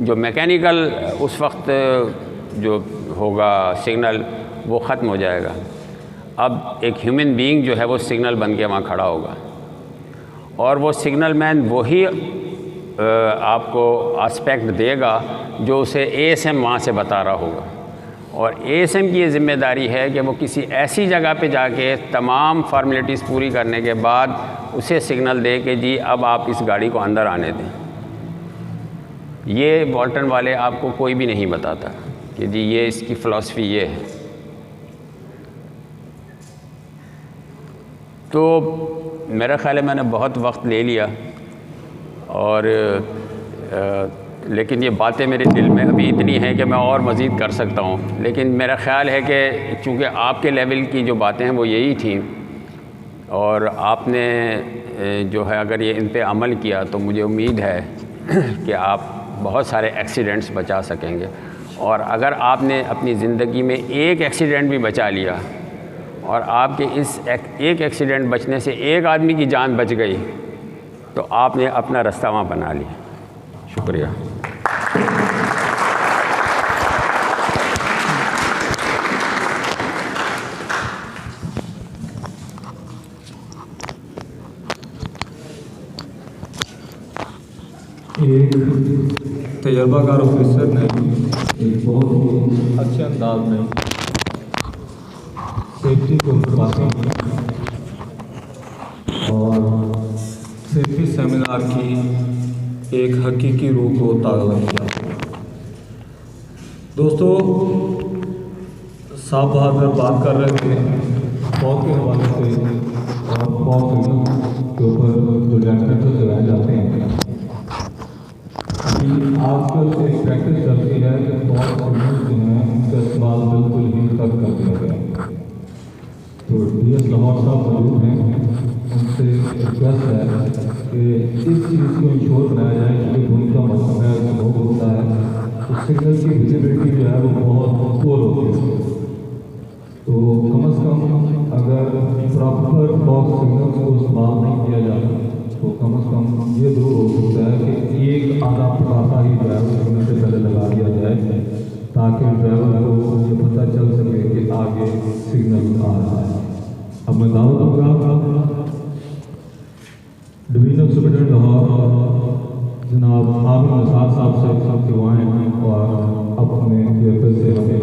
जो मैकेनिकल उस वक्त जो होगा सिग्नल वो ख़त्म हो जाएगा। अब एक ह्यूमन बीइंग जो है वो सिग्नल बन के वहाँ खड़ा होगा और वो सिग्नल मैन वही आपको एस्पेक्ट देगा जो उसे ASM वहाँ से बता रहा होगा। और एएसएम की ये ज़िम्मेदारी है कि वो किसी ऐसी जगह पे जाके तमाम फॉर्मेलिटीज़ पूरी करने के बाद उसे सिग्नल दे कि जी अब आप इस गाड़ी को अंदर आने दें। ये वॉल्टन वाले आपको कोई भी नहीं बताता कि जी ये इसकी फ़िलासफ़ी ये है। तो मेरा ख़्याल है मैंने बहुत वक्त ले लिया और लेकिन ये बातें मेरे दिल में अभी इतनी हैं कि मैं और मज़ीद कर सकता हूँ, लेकिन मेरा ख़्याल है कि चूँकि आपके लेवल की जो बातें हैं वो यही थी और आपने जो है अगर ये इन पे अमल किया तो मुझे उम्मीद है कि आप बहुत सारे एक्सीडेंट्स बचा सकेंगे। और अगर आपने अपनी ज़िंदगी में एक एक्सीडेंट भी बचा लिया और आपके इस एक एक्सीडेंट बचने से एक आदमी की जान बच गई तो आपने अपना रास्ता वहाँ बना लिया। शुक्रिया। एक तजर्बाकार ऑफिसर ने एक बहुत ही अच्छे अंदाज में सेफ्टी को बातें की और सेफ्टी सेमिनार की एक हकीकी रूप को ताज़ा किया। दोस्तों, साहब बहादुर बात कर रहे थे फौज के हवाले से और फौज के ऊपर जो लैंडमेंट लगाए जाते हैं। आजकल एक प्रैक्टिस चलती है कि फौज सिग्नल जो है उनका इस्तेमाल बिल्कुल ही तक कर दिया गया। तो DS लाहौर साहब मौजूद हैं, उनसे रिक्वेस्ट है कि इस चीज़ को इंश्योर बनाया जाए क्योंकि धुंध का मौसम है, बहुत होता है तो सिग्नल की विजिबिलिटी जो है वो बहुत पुअर होती है। तो कम से कम अगर प्रॉपर फॉग सिग्नल को इस्तेमाल नहीं किया जाता तो कम से कम ये ज़रूर हो सकता है कि एक आधा पटाखा ही ड्राइवर सिग्नल से पहले लगा दिया जाए ताकि ड्राइवर को ये पता चल सके कि आगे सिग्नल आ रहा है। अब मैं दावा दूँगा डिवीजनल सुपरिटेंडेंट लाहौर जनाब हामिद निसार साहब से सब करवाएँ और अपने पेपर से हमें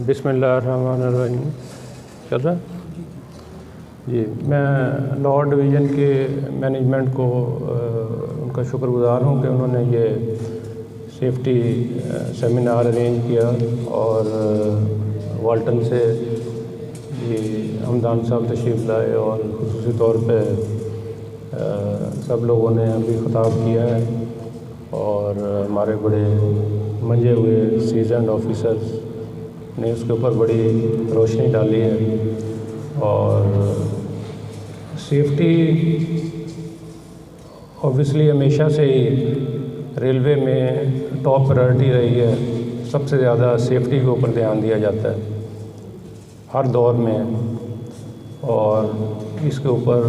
बिस्मिल्लाहिर्रहमानिर्रहीम। चल रहा जी। मैं लाहौर डिवीज़न के मैनेजमेंट को उनका शुक्रगुज़ार हूँ कि उन्होंने ये सेफ्टी सेमिनार अरेंज किया और वाल्टन से ये हमदान साहब तशरीफ़ लाए और ख़ुसूसी तौर पे सब लोगों ने अभी ख़िताब किया है और हमारे बड़े मंजे हुए सीजन्ड ऑफिसर्स ने उसके ऊपर बड़ी रोशनी डाली है। और सेफ्टी ऑब्वियसली हमेशा से ही रेलवे में टॉप प्रायोरिटी रही है। सबसे ज़्यादा सेफ्टी के ऊपर ध्यान दिया जाता है हर दौर में और इसके ऊपर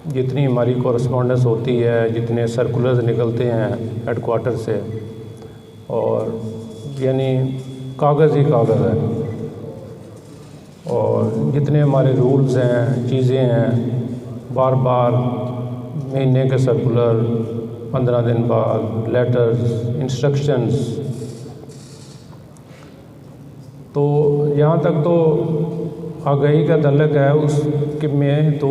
जितनी हमारी कॉरेस्पॉन्डेंस होती है, जितने सर्कुलर्स निकलते हैं हेडक्वार्टर से, और यानी कागज़ ही कागज़ है। और जितने हमारे रूल्स हैं, चीज़ें हैं, बार बार महीने के सर्कुलर, 15 दिन बाद लेटर्स, इंस्ट्रक्शंस, तो यहाँ तक तो आगाही का तल्लक है उसके में तो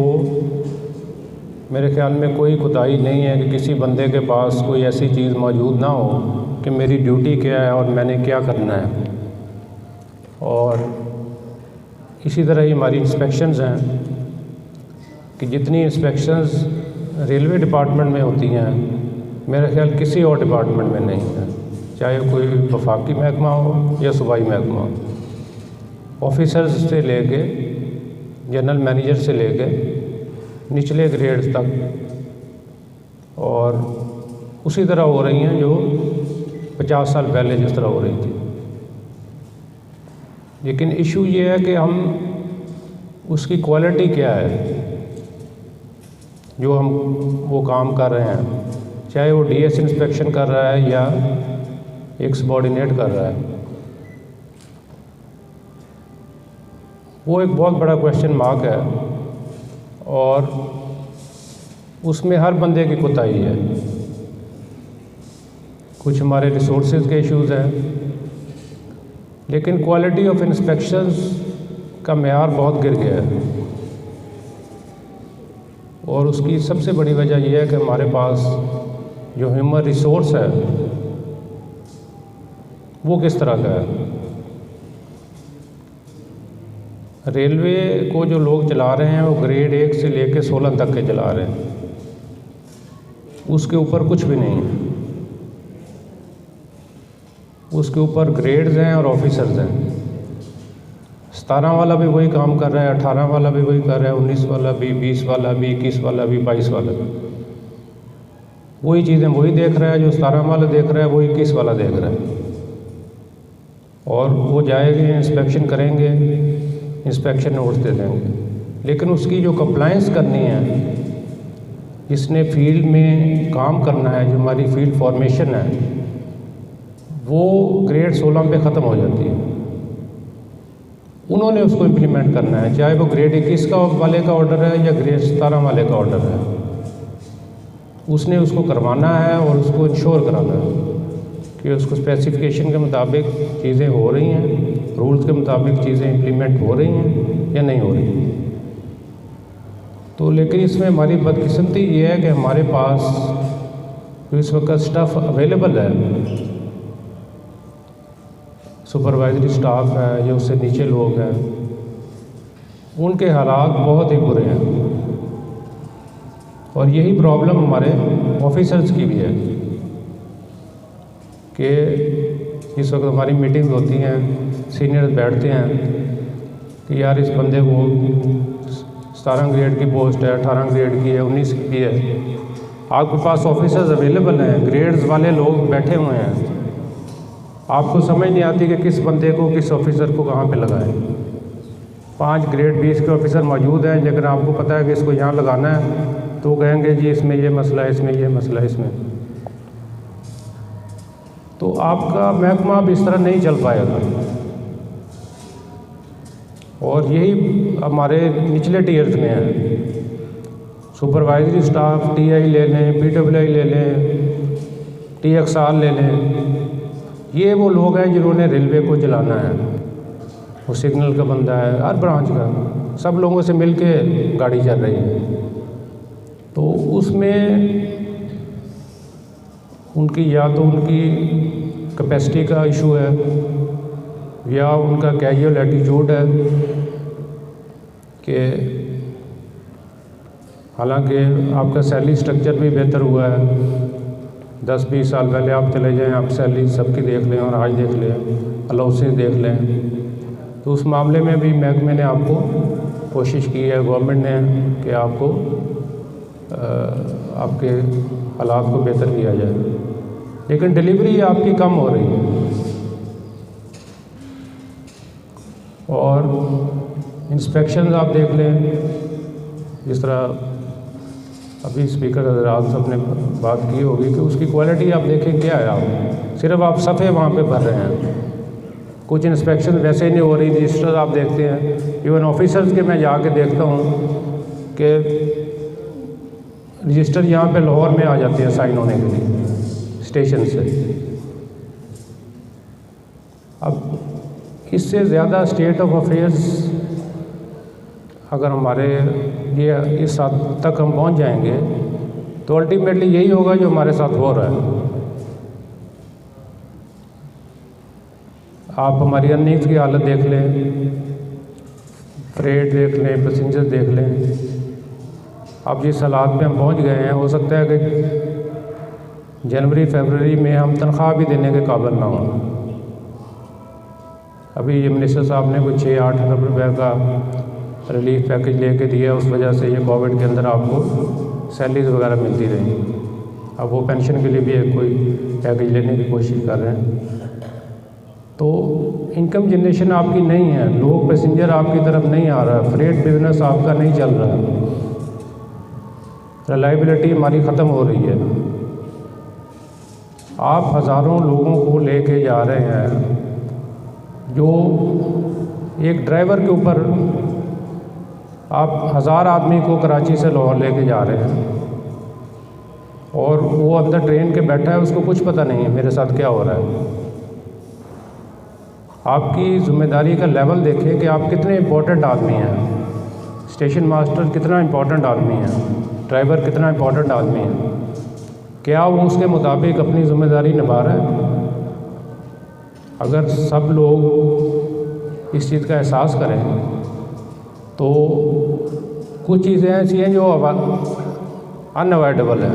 मेरे ख़्याल में कोई कोताही नहीं है कि किसी बंदे के पास कोई ऐसी चीज़ मौजूद ना हो कि मेरी ड्यूटी क्या है और मैंने क्या करना है। और इसी तरह ही हमारी इंस्पेक्शंस हैं कि जितनी इंस्पेक्शंस रेलवे डिपार्टमेंट में होती हैं मेरा ख्याल किसी और डिपार्टमेंट में नहीं है, चाहे कोई वफाकी महकमा हो या सूबाई महकमा हो। ऑफिसर्स से लेके जनरल मैनेजर से लेके निचले ग्रेड्स तक और उसी तरह हो रही हैं जो 50 साल पहले जिस तरह हो रही थी। लेकिन इशू ये है कि हम उसकी क्वालिटी क्या है जो हम वो काम कर रहे हैं, चाहे वो DS इंस्पेक्शन कर रहा है या एक सबॉर्डिनेट कर रहा है। वो एक बहुत बड़ा क्वेश्चन मार्क है और उसमें हर बंदे की कोताही है। कुछ हमारे रिसोर्सेज के इश्यूज़ हैं, लेकिन क्वालिटी ऑफ इंस्पेक्शंस का मेयार बहुत गिर गया है और उसकी सबसे बड़ी वजह यह है कि हमारे पास जो ह्यूमन रिसोर्स है वो किस तरह का है। रेलवे को जो लोग चला रहे हैं वो ग्रेड 1 से लेकर 16 तक के चला रहे हैं, उसके ऊपर कुछ भी नहीं है। उसके ऊपर ग्रेड्स हैं और ऑफिसर्स हैं। 17 वाला भी वही काम कर रहा है, 18 वाला भी वही कर रहा है, 19 वाला भी, 20 वाला भी, 21 वाला भी, 22 वाला भी। वही चीज़ें वही देख रहा है, जो 17 वाला देख रहा है वो 21 वाला देख रहा है। और वो जाएंगे, इंस्पेक्शन करेंगे, इंस्पेक्शन नोट्स दे देंगे, लेकिन उसकी जो कंप्लायंस करनी है, जिसने फील्ड में काम करना है, जो हमारी फील्ड फॉर्मेशन है, वो ग्रेड 16 पे ख़त्म हो जाती है। उन्होंने उसको इम्प्लीमेंट करना है, चाहे वो ग्रेड 21 का वाले का ऑर्डर है या ग्रेड 17 वाले का ऑर्डर है। उसने उसको करवाना है और उसको इंश्योर कराना है कि उसको स्पेसिफिकेशन के मुताबिक चीज़ें हो रही हैं, रूल्स के मुताबिक चीज़ें इम्प्लीमेंट हो रही हैं या नहीं हो रही। तो लेकिन इसमें हमारी बदकिस्मती ये है कि हमारे पास इस वक्त स्टाफ अवेलेबल है, सुपरवाइजरी स्टाफ है या उससे नीचे लोग हैं, उनके हालात बहुत ही बुरे हैं। और यही प्रॉब्लम हमारे ऑफिसर्स की भी है कि इस वक्त हमारी मीटिंग्स होती हैं, सीनियर्स बैठते हैं कि यार इस बंदे को 17 ग्रेड की पोस्ट है, 18 ग्रेड की है, 19 की है। आपके पास ऑफिसर्स अवेलेबल हैं, ग्रेड्स वाले लोग बैठे हुए हैं, आपको समझ नहीं आती कि किस बंदे को, किस ऑफिसर को कहाँ पे लगाएं। 5 ग्रेड 20 के ऑफिसर मौजूद हैं, लेकिन आपको पता है कि इसको यहाँ लगाना है, तो कहेंगे जी इसमें ये मसला है, इसमें ये मसला है, इसमें। तो आपका महकमा अब इस तरह नहीं चल पाएगा। और यही हमारे निचले टीयर्स में है। सुपरवाइजरी स्टाफ TI ले लें, PWI ले लें, TXR ले लें, ये वो लोग हैं जिन्होंने रेलवे को चलाना है। वो सिग्नल का बंदा है, हर ब्रांच का, सब लोगों से मिल के गाड़ी चल रही है। तो उसमें उनकी या तो उनकी कैपेसिटी का इशू है या उनका कैजुअल एटीट्यूड है कि हालांकि आपका सैलरी स्ट्रक्चर भी बेहतर हुआ है। 10-20 साल पहले आप चले जाएं, आप सैलरी सबकी देख लें और आज देख लें, अलाउंसेस देख लें। तो उस मामले में भी महकमे ने आपको कोशिश की है, गवर्नमेंट ने, कि आपको आपके हालात को बेहतर किया जाए, लेकिन डिलीवरी आपकी कम हो रही है। और इंस्पेक्शन आप देख लें, जिस तरह अभी स्पीकर हज़रात सब ने बात की होगी कि उसकी क्वालिटी आप देखें क्या है। आप सिर्फ आप सफ़े वहाँ पे भर रहे हैं, कुछ इंस्पेक्शन वैसे ही नहीं हो रही। रजिस्टर आप देखते हैं, इवन ऑफिसर्स के मैं जाके देखता हूँ कि रजिस्टर यहाँ पे लाहौर में आ जाते हैं साइन होने के लिए स्टेशन से। अब इससे ज़्यादा स्टेट ऑफ अफेयर्स अगर हमारे ये इस हद तक हम पहुंच जाएंगे तो अल्टीमेटली यही होगा जो हमारे साथ हो रहा है। आप हमारी अर्निंग्स की हालत देख लें, फ्रेट देख लें, पैसेंजर देख लें। अब जिस हालात में हम पहुंच गए हैं, हो सकता है कि जनवरी फरवरी में हम तनख्वाह भी देने के काबिल ना हों। अभी ये मिनिस्टर साहब ने कुछ 6-8 अरब रुपये का रिलीफ पैकेज लेके दिया, उस वजह से ये कोविड के अंदर आपको सैलरीज वगैरह मिलती रही। अब वो पेंशन के लिए भी एक कोई पैकेज लेने की कोशिश कर रहे हैं। तो इनकम जनरेशन आपकी नहीं है, लोग पैसेंजर आपकी तरफ नहीं आ रहा, फ्रेट बिजनेस आपका नहीं चल रहा, रिलायबिलिटी हमारी ख़त्म हो रही है। आप हज़ारों लोगों को लेके जा रहे हैं जो एक ड्राइवर के ऊपर आप 1000 आदमी को कराची से लाहौर लेके जा रहे हैं और वो अंदर ट्रेन के बैठा है, उसको कुछ पता नहीं है मेरे साथ क्या हो रहा है। आपकी ज़िम्मेदारी का लेवल देखें कि आप कितने इम्पोर्टेंट आदमी हैं। स्टेशन मास्टर कितना इम्पोर्टेंट आदमी है, ड्राइवर कितना इम्पोर्टेंट आदमी है। क्या वो उसके मुताबिक अपनी ज़िम्मेदारी निभा रहा है? अगर सब लोग इस चीज़ का एहसास करें तो कुछ चीज़ें ऐसी हैं जो अनअवॉइडेबल है।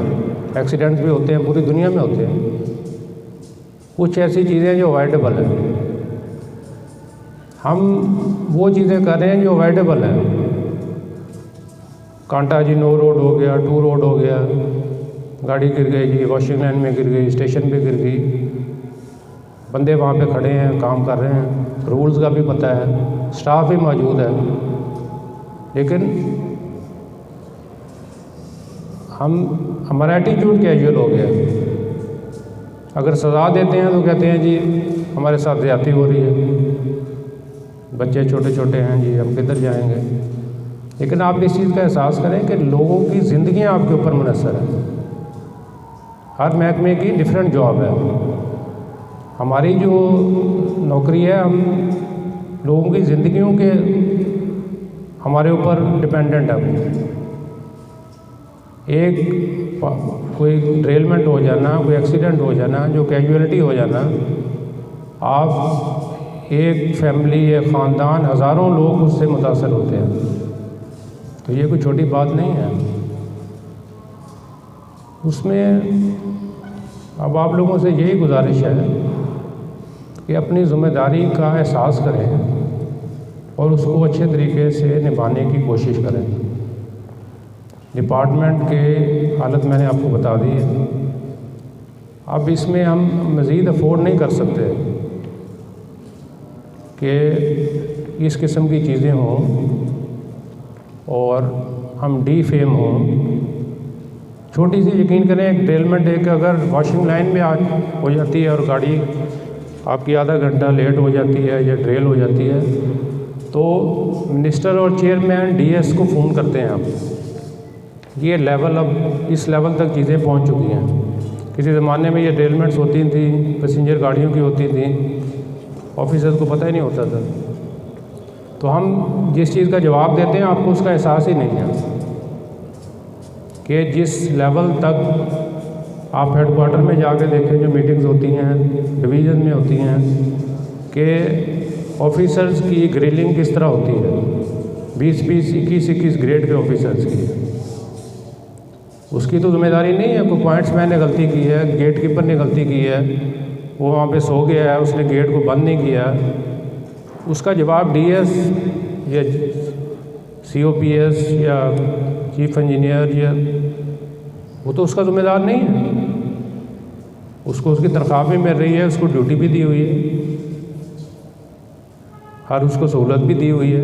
एक्सीडेंट्स भी होते हैं, पूरी दुनिया में होते हैं। कुछ ऐसी चीज़ें जो अवॉइडेबल हैं, हम वो चीज़ें कर रहे हैं जो अवॉइडेबल हैं। कांटा जी नो रोड हो गया, टू रोड हो गया, गाड़ी गिर गई जी, वॉशिंग लाइन में गिर गई, स्टेशन पे गिर गई, बंदे वहाँ पे खड़े हैं, काम कर रहे हैं, रूल्स का भी पता है, स्टाफ भी मौजूद है, लेकिन हमारा एटीट्यूड कैजुअल हो गया। अगर सज़ा देते हैं तो कहते हैं जी हमारे साथ ज़्यादती हो रही है, बच्चे छोटे छोटे हैं जी, हम किधर जाएंगे। लेकिन आप इस चीज़ का एहसास करें कि लोगों की ज़िंदगियाँ आपके ऊपर मुनहसर हैं। हर महकमे की डिफरेंट जॉब है। हमारी जो नौकरी है, हम लोगों की ज़िंदगियों के हमारे ऊपर डिपेंडेंट है। एक कोई ड्रेलमेंट हो जाना, कोई एक्सीडेंट हो जाना, जो कैजुअलिटी हो जाना, आप एक फैमिली, एक ख़ानदान, हज़ारों लोग उससे मुतासर होते हैं। तो ये कोई छोटी बात नहीं है। उसमें अब आप लोगों से यही गुजारिश है कि अपनी ज़िम्मेदारी का एहसास करें और उसको अच्छे तरीके से निभाने की कोशिश करें। डिपार्टमेंट के हालत मैंने आपको बता दी है। अब इसमें हम मज़ीद अफोर्ड नहीं कर सकते कि इस किस्म की चीज़ें हों और हम डीफेम हों। छोटी सी यकीन करें, एक ड्रेलमेंट एक अगर वॉशिंग लाइन में हो जाती है और गाड़ी आपकी आधा घंटा लेट हो जाती है या ड्रेल हो जाती है, तो मिनिस्टर और चेयरमैन डीएस को फ़ोन करते हैं आप। ये लेवल, अब इस लेवल तक चीज़ें पहुंच चुकी हैं। किसी ज़माने में ये ड्रेलमेंट्स होती थी, पैसेंजर गाड़ियों की होती थी, ऑफिसर्स को पता ही नहीं होता था। तो हम जिस चीज़ का जवाब देते हैं आपको उसका एहसास ही नहीं है कि जिस लेवल तक आप हेडक्वार्टर में जाके देखें, जो मीटिंग्स होती हैं, डिवीज़न में होती हैं, कि ऑफिसर्स की ग्रिलिंग किस तरह होती है। 20-20, 21-21 ग्रेड के ऑफिसर्स की, उसकी तो जिम्मेदारी नहीं है। कोई पॉइंट्समैन ने गलती की है, गेट कीपर ने गलती की है, वो वहाँ पे सो गया है, उसने गेट को बंद नहीं किया, उसका जवाब डीएस या सीओपीएस या चीफ इंजीनियर या वो तो उसका ज़िम्मेदार नहीं है। उसको उसकी तनख्वाह भी मिल रही है, उसको ड्यूटी भी दी हुई है, हर उसको सहूलत भी दी हुई है।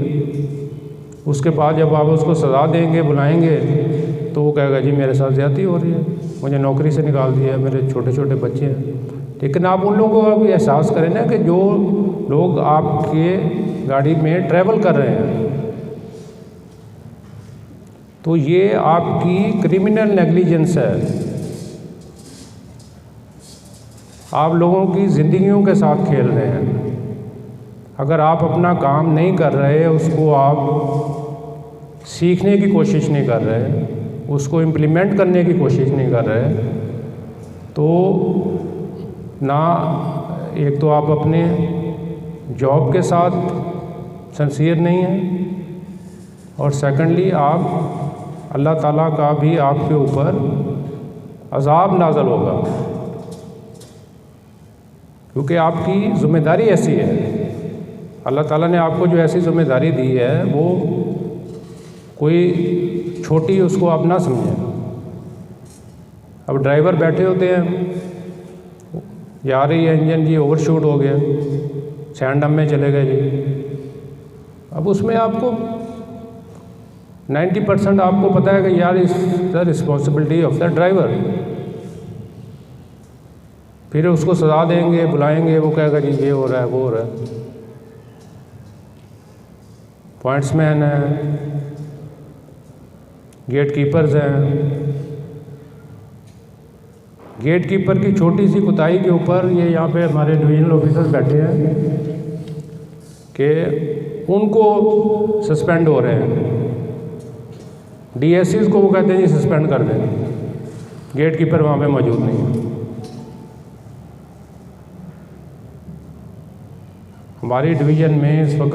उसके बाद जब आप उसको सज़ा देंगे, बुलाएंगे, तो वो कहेगा जी मेरे साथ ज़्यादती हो रही है, मुझे नौकरी से निकाल दिया, मेरे छोटे छोटे बच्चे हैं। लेकिन आप उन लोगों को भी एहसास करें ना कि जो लोग आपके गाड़ी में ट्रैवल कर रहे हैं, तो ये आपकी क्रिमिनल नेग्लिजेंस है। आप लोगों की ज़िंदगियों के साथ खेल रहे हैं। अगर आप अपना काम नहीं कर रहे, उसको आप सीखने की कोशिश नहीं कर रहे, उसको इम्प्लीमेंट करने की कोशिश नहीं कर रहे, तो ना एक तो आप अपने जॉब के साथ सिंसियर नहीं हैं, और सेकंडली आप अल्लाह ताला का भी आपके ऊपर अज़ाब नाज़ल होगा, क्योंकि आपकी ज़िम्मेदारी ऐसी है। अल्लाह ताला ने आपको जो ऐसी ज़िम्मेदारी दी है, वो कोई छोटी उसको आप ना समझें। अब ड्राइवर बैठे होते हैं, जा रही है इंजन जी, ओवरशूट हो गया, सैंड में चले गए जी। अब उसमें आपको 90% आपको पता है कि यार इस the responsibility of the driver. फिर उसको सजा देंगे, बुलाएंगे, वो कहेगा जी ये हो रहा है, वो हो रहा है। पॉइंट्समैन हैं, गेट कीपर्स हैं। गेट कीपर की छोटी सी कोताही के ऊपर ये यहाँ पे हमारे डिवीजनल ऑफिसर्स बैठे हैं कि उनको सस्पेंड हो रहे हैं। डीएससीज को वो कहते हैं जी सस्पेंड कर दें, गेट कीपर वहाँ पे मौजूद नहीं है। हमारी डिवीज़न में इस वक्त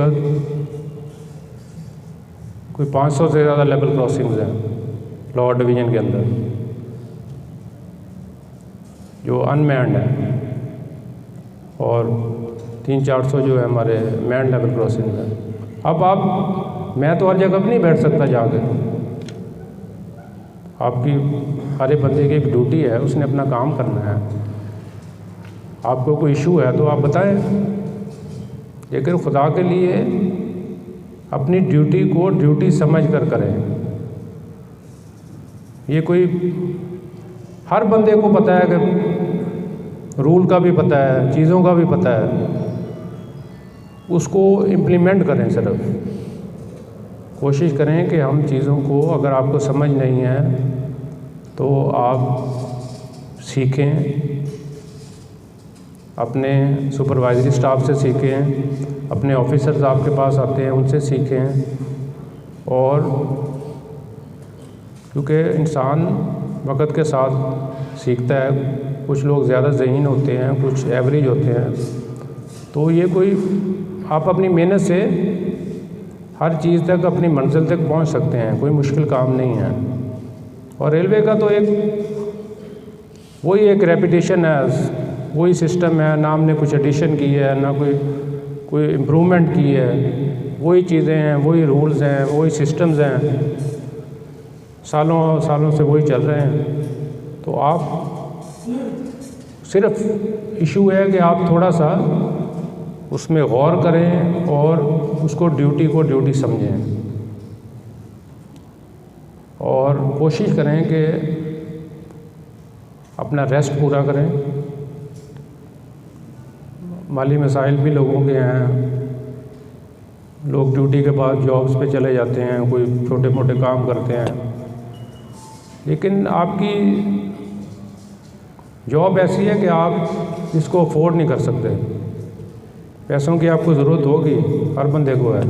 कोई 500 से ज़्यादा लेवल क्रॉसिंग्स हैं लोअर डिवीज़न के अंदर जो अनमैन्ड है, और 300-400 जो है हमारे मैन लेवल क्रॉसिंग है। अब मैं तो हर जगह नहीं बैठ सकता जाके, आपकी हर एक बंदे की एक ड्यूटी है, उसने अपना काम करना है। आपको कोई इशू है तो आप बताएं, लेकिन खुदा के लिए अपनी ड्यूटी को ड्यूटी समझ कर करें। ये कोई हर बंदे को पता है कि रूल का भी पता है, चीज़ों का भी पता है, उसको इम्प्लीमेंट करें। सिर्फ कोशिश करें कि हम चीज़ों को, अगर आपको समझ नहीं है तो आप सीखें, अपने सुपरवाइजरी स्टाफ से सीखें, अपने ऑफिसर्स आपके पास आते हैं उनसे सीखें। और क्योंकि इंसान वक़्त के साथ सीखता है, कुछ लोग ज़्यादा ज़हीन होते हैं, कुछ एवरेज होते हैं, तो ये कोई आप अपनी मेहनत से हर चीज़ तक, अपनी मंजिल तक पहुंच सकते हैं, कोई मुश्किल काम नहीं है। और रेलवे का तो वही एक रेपुटेशन है, वही सिस्टम है, ना हमने कुछ एडिशन की है, ना कोई इम्प्रूवमेंट की है, वही चीज़ें हैं, वही रूल्स हैं, वही सिस्टम्स हैं, सालों से वही चल रहे हैं। तो आप सिर्फ इशू है कि आप थोड़ा सा उसमें गौर करें और उसको ड्यूटी को ड्यूटी समझें, और कोशिश करें कि अपना रेस्ट पूरा करें। माली मसाइल भी लोगों के हैं, लोग ड्यूटी के बाद जॉब्स पे चले जाते हैं, कोई छोटे मोटे काम करते हैं, लेकिन आपकी जॉब ऐसी है कि आप इसको अफोर्ड नहीं कर सकते। पैसों की आपको ज़रूरत होगी, हर बंदे को है,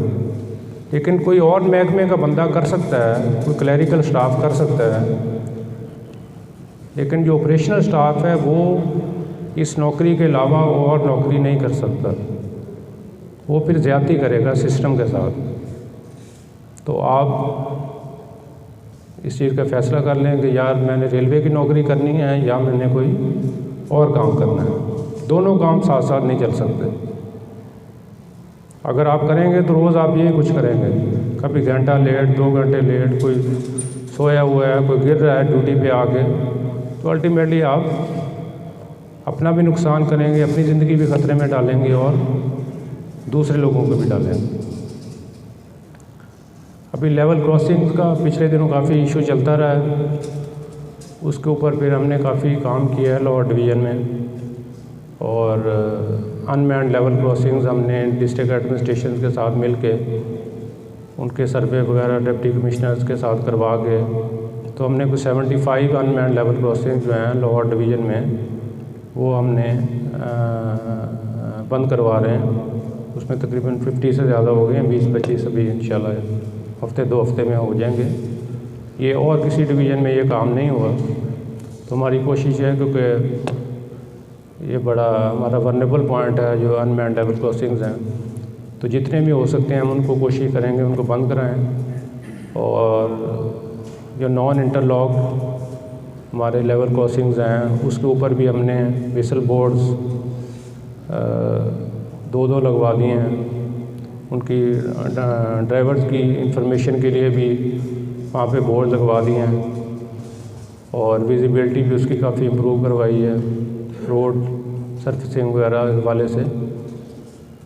लेकिन कोई और महकमे का बंदा कर सकता है, कोई क्लैरिकल स्टाफ कर सकता है, लेकिन जो ऑपरेशनल स्टाफ है वो इस नौकरी के अलावा और नौकरी नहीं कर सकता, वो फिर ज़्यादती करेगा सिस्टम के साथ। तो आप इस चीज़ का फ़ैसला कर लें कि यार मैंने रेलवे की नौकरी करनी है या मैंने कोई और काम करना है। दोनों काम साथ साथ नहीं चल सकते। अगर आप करेंगे तो रोज़ आप यही कुछ करेंगे, कभी घंटा लेट, 2 घंटे लेट, कोई सोया हुआ है, कोई गिर रहा है ड्यूटी पे आके, तो अल्टीमेटली आप अपना भी नुकसान करेंगे, अपनी ज़िंदगी भी ख़तरे में डालेंगे और दूसरे लोगों को भी डालेंगे। अभी लेवल क्रॉसिंग का पिछले दिनों काफ़ी इशू चलता रहा है, उसके ऊपर फिर हमने काफ़ी काम किया है लोअर डिवीज़न में, और अनमैन्ड लेवल क्रॉसिंग्स हमने डिस्ट्रिक्ट एडमिनिस्ट्रेशन के साथ मिलके उनके सर्वे वगैरह डिप्टी कमिश्नर्स के साथ करवा के, तो हमने कुछ 75 अनमैन्ड लेवल क्रॉसिंग जो हैं लोअर डिवीज़न में वो हमने बंद करवा रहे हैं। उसमें तकरीबन 50 से ज़्यादा हो गए हैं, 20-25 अभी इंशाल्लाह हफ्ते 2 हफ्ते में हो जाएंगे। ये और किसी डिवीज़न में ये काम नहीं हुआ, तो हमारी कोशिश है, क्योंकि ये बड़ा हमारा वल्नरेबल पॉइंट है जो अनमैन्ड लेवल क्रॉसिंग्स हैं, तो जितने भी हो सकते हैं हम उनको कोशिश करेंगे उनको बंद कराएं। और जो नॉन इंटरलॉक हमारे लेवल क्रॉसिंग्स हैं उसके ऊपर भी हमने विसल बोर्ड्स 2-2 लगवा दिए हैं। उनकी ड्राइवर्स की इंफॉर्मेशन के लिए भी वहाँ पे बोर्ड लगवा दिए हैं, और विजिबिलिटी भी उसकी काफ़ी इम्प्रूव करवाई है रोड सरफेसिंग वगैरह वाले से।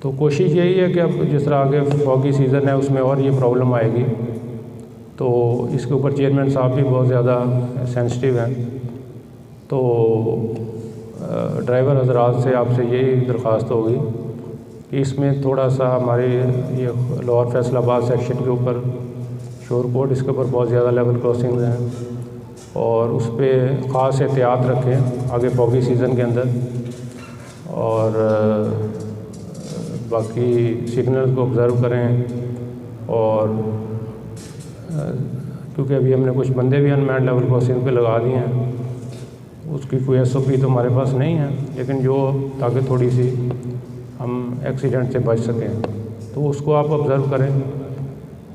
तो कोशिश यही है कि अब जिस तरह आगे फॉगी सीज़न है उसमें और ये प्रॉब्लम आएगी, तो इसके ऊपर चेयरमैन साहब भी बहुत ज़्यादा सेंसिटिव हैं। तो ड्राइवर हजरात से आपसे यही दरख्वास्त होगी कि इसमें थोड़ा सा हमारे ये लाहौर फैसलाबाद सेक्शन के ऊपर शोर कोट, इसके ऊपर बहुत ज़्यादा लेवल क्रॉसिंग हैं और उस पर ख़ास एहतियात रखें आगे फॉगी सीज़न के अंदर। और बाकी सिग्नल को ऑब्ज़र्व करें और क्योंकि अभी हमने कुछ बंदे भी अनमैन्ड लेवल क्रॉसिंग पे लगा दिए हैं, उसकी कोई SOP तो हमारे पास नहीं है, लेकिन जो ताकि थोड़ी सी हम एक्सीडेंट से बच सकें तो उसको आप ऑब्ज़र्व करें।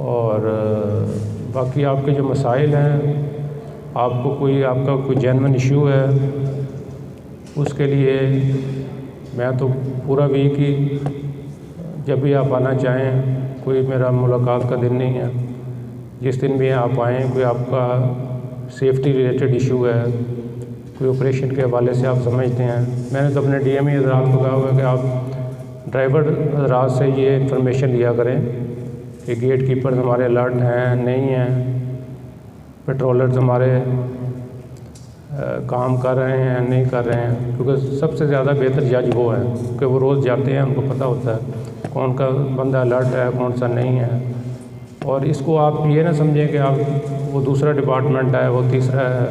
और बाकी आपके जो मसाइल हैं, आपका कोई जेन्युइन इशू है, उसके लिए मैं तो पूरा वीक ही जब भी आप आना चाहें, कोई मेरा मुलाकात का दिन नहीं है, जिस दिन भी आप आएँ, कोई आपका सेफ्टी रिलेटेड इशू है, कोई ऑपरेशन के हवाले से आप समझते हैं, मैंने तो अपने DME हज़रात को कहा हुआ है कि आप ड्राइवर हज़रात से ये इन्फॉर्मेशन लिया करें कि गेट कीपर हमारे अलर्ट हैं नहीं हैं, पेट्रोलर्स हमारे काम कर रहे हैं नहीं कर रहे हैं, क्योंकि सबसे ज़्यादा बेहतर जज वो हैं क्योंकि वो रोज़ जाते हैं, उनको पता होता है कौन का बंदा अलर्ट है कौन सा नहीं है। और इसको आप ये ना समझें कि आप वो दूसरा डिपार्टमेंट है, वो तीसरा है,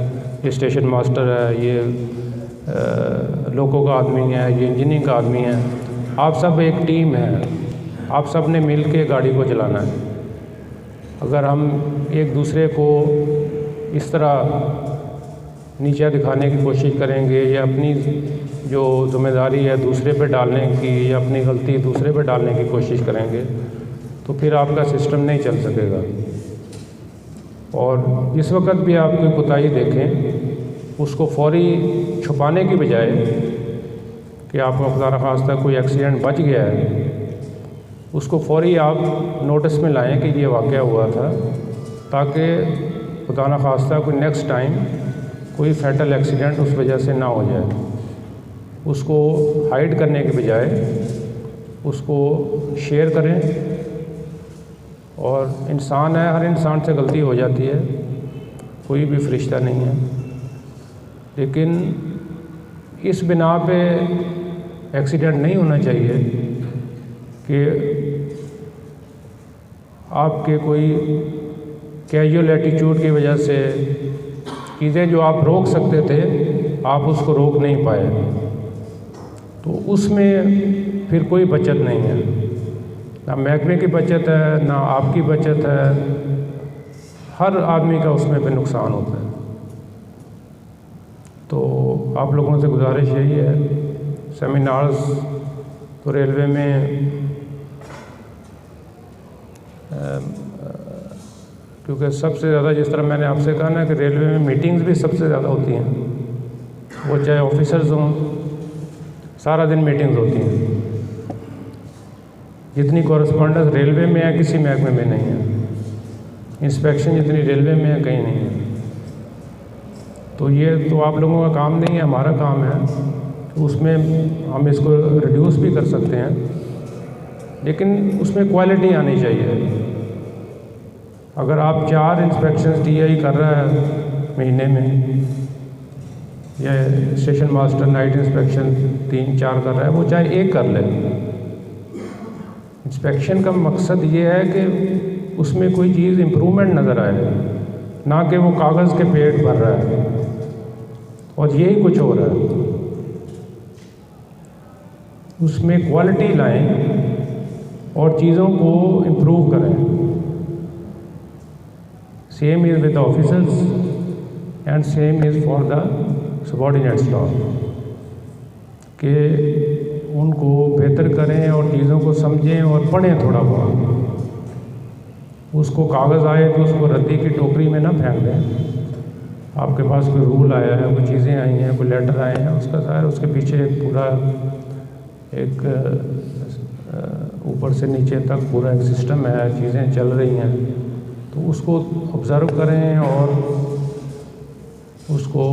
ये स्टेशन मास्टर है, ये लोगों का आदमी है, ये इंजीनियरिंग का आदमी है। आप सब एक टीम है, आप सब ने मिल के गाड़ी को चलाना है। अगर हम एक दूसरे को इस तरह नीचा दिखाने की कोशिश करेंगे या अपनी जो ज़िम्मेदारी है दूसरे पे डालने की या अपनी गलती दूसरे पे डालने की कोशिश करेंगे तो फिर आपका सिस्टम नहीं चल सकेगा। और जिस वक्त भी आप कोई कोताही देखें, उसको फौरी छुपाने की बजाय कि आपका खुदा न खास्ता कोई एक्सीडेंट बच गया है, उसको फौरी आप नोटिस में लाएं कि ये वाक़या हुआ था, ताकि खुदा न खास्ता कोई नेक्स्ट टाइम कोई फैटल एक्सीडेंट उस वजह से ना हो जाए। उसको हाइड करने के बजाय उसको शेयर करें। और इंसान है, हर इंसान से गलती हो जाती है, कोई भी फरिश्ता नहीं है, लेकिन इस बिना पे एक्सीडेंट नहीं होना चाहिए कि आपके कोई कैजुअल एटीट्यूड की वजह से चीज़ें जो आप रोक सकते थे आप उसको रोक नहीं पाए, तो उसमें फिर कोई बचत नहीं है, ना महकमे की बचत है ना आपकी बचत है, हर आदमी का उसमें पे नुकसान होता है। तो आप लोगों से गुजारिश यही है, सेमिनार्स तो रेलवे में क्योंकि सबसे ज़्यादा, जिस तरह मैंने आपसे कहा ना कि रेलवे में मीटिंग्स भी सबसे ज़्यादा होती हैं, वो चाहे ऑफिसर्स हों, सारा दिन मीटिंग्स होती हैं। जितनी कॉरेस्पॉन्डेंस रेलवे में है किसी महकमे में नहीं है, इंस्पेक्शन जितनी रेलवे में है कहीं नहीं है। तो ये तो आप लोगों का काम नहीं है, हमारा काम है, तो उसमें हम इसको रिड्यूस भी कर सकते हैं, लेकिन उसमें क्वालिटी आनी चाहिए। अगर आप 4 इंस्पेक्शंस DI कर रहा है महीने में, या स्टेशन मास्टर नाइट इंस्पेक्शन 3-4 कर रहा है, वो चाहे 1 कर ले। इंस्पेक्शन का मकसद ये है कि उसमें कोई चीज़ इम्प्रूवमेंट नज़र आए, ना कि वो कागज़ के पेट भर रहा है, और यही कुछ हो रहा है। उसमें क्वालिटी लाएं और चीज़ों को इम्प्रूव करें। Same is with officers and same is for the subordinate staff, कि उनको बेहतर करें और चीज़ों को समझें और पढ़ें थोड़ा बहुत। उसको कागज़ आए तो उसको रद्दी की टोकरी में ना फेंक दें। आपके पास कोई रूल आया है, कोई चीज़ें आई हैं, कोई लेटर आए हैं, उसका ज़ाहिर उसके पीछे पूरा एक ऊपर से नीचे तक पूरा एक सिस्टम है, चीज़ें चल रही हैं, तो उसको ऑब्ज़र्व करें और उसको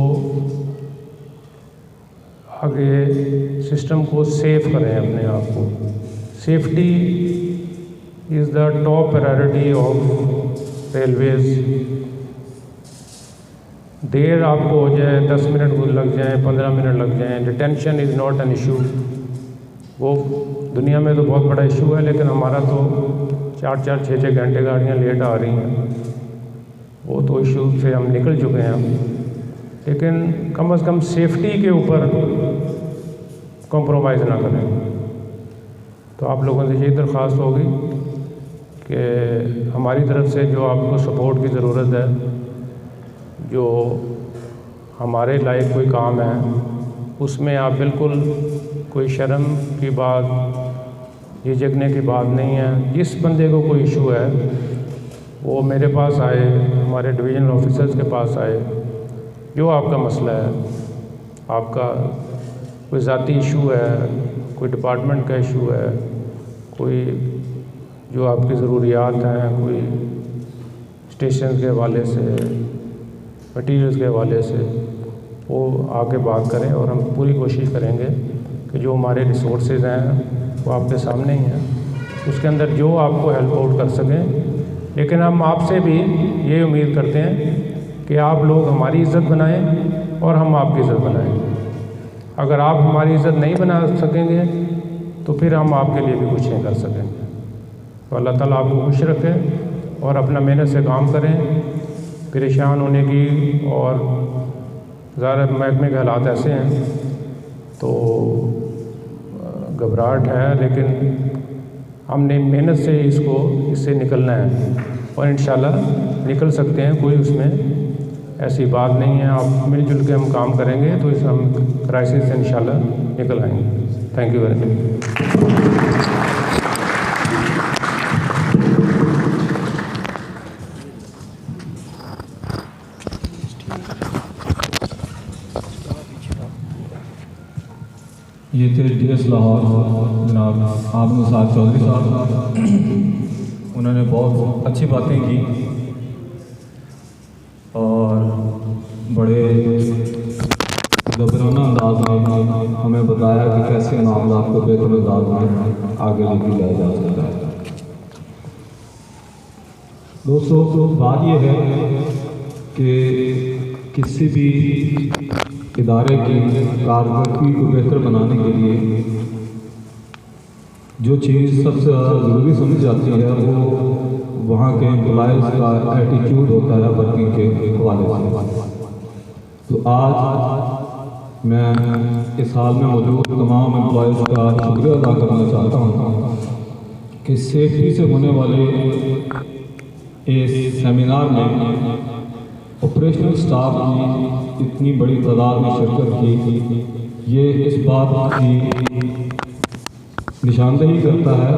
आगे सिस्टम को सेफ करें अपने आप को। Safety is the top priority of railways. देर आपको हो जाए, 10 मिनट लग जाए, 15 मिनट लग जाए, detention is not an issue. वो दुनिया में तो बहुत बड़ा इशू है, लेकिन हमारा तो 4-4, 6-6 घंटे गाड़ियाँ लेट आ रही हैं। वो तो इशू से हम निकल चुके हैं, लेकिन कम से कम सेफ्टी के ऊपर कॉम्प्रोमाइज़ ना करें। तो आप लोगों से यही दरख्वास्त होगी कि हमारी तरफ से जो आपको सपोर्ट की ज़रूरत है, जो हमारे लायक कोई काम है उसमें आप बिल्कुल कोई शर्म की बात, झिझकने की बात नहीं है। जिस बंदे को कोई इशू है वो मेरे पास आए, हमारे डिवीज़नल ऑफिसर्स के पास आए। जो आपका मसला है, आपका कोई ज़ाती इशू है, कोई डिपार्टमेंट का इशू है, कोई जो आपकी ज़रूरियात हैं, कोई स्टेशन के हवाले से, मटीरियल्स के हवाले से, वो आके बात करें और हम पूरी कोशिश करेंगे कि जो हमारे रिसोर्सेज हैं वो आपके सामने ही हैं, उसके अंदर जो आपको हेल्प आउट कर सकें। लेकिन हम आपसे भी ये उम्मीद करते हैं कि आप लोग हमारी इज़्ज़त बनाएं और हम आपकी इज़्ज़त बनाएं। अगर आप हमारी इज़्ज़त नहीं बना सकेंगे तो फिर हम आपके लिए भी कुछ नहीं कर सकेंगे। तो अल्लाह ताला आपको खुश रखे और अपना मेहनत से काम करें। परेशान होने की, और ज़ाहिर महकमे के हालात ऐसे हैं तो घबराहट है, लेकिन हमने मेहनत से इससे निकलना है और इंशाल्लाह निकल सकते हैं। कोई उसमें ऐसी बात नहीं है। आप मिलजुल के हम काम करेंगे तो इस हम क्राइसिस से इंशाल्लाह निकल आएंगे। Thank you very much. ये थे DS लाहौर जनाब आबद निसार चौधरी साहब। उन्होंने बहुत अच्छी बातें की और बड़े गबराना अंदाज में हमें बताया कि कैसे मामला को बेहतर अंदाज में आगे लेके जाया जा सकता है। दोस्तों, बात यह है कि किसी भी इदारे की कारकर्दगी को बेहतर बनाने के लिए जो चीज़ सबसे ज़्यादा ज़रूरी समझी जाती है वो वहाँ के एम्प्लॉयज़ का एटीट्यूड होता है वर्किंग के हवाले से। तो आज मैं इस हाल में मौजूद तमाम एम्प्लॉयज़ का शुक्रिया अदा करना चाहता हूँ कि सेफ्टी से होने वाले इस सेमिनार में ऑपरेशनल स्टाफ की इतनी बड़ी तादाद में शिरकत की। ये इस बात की निशानदेही करता है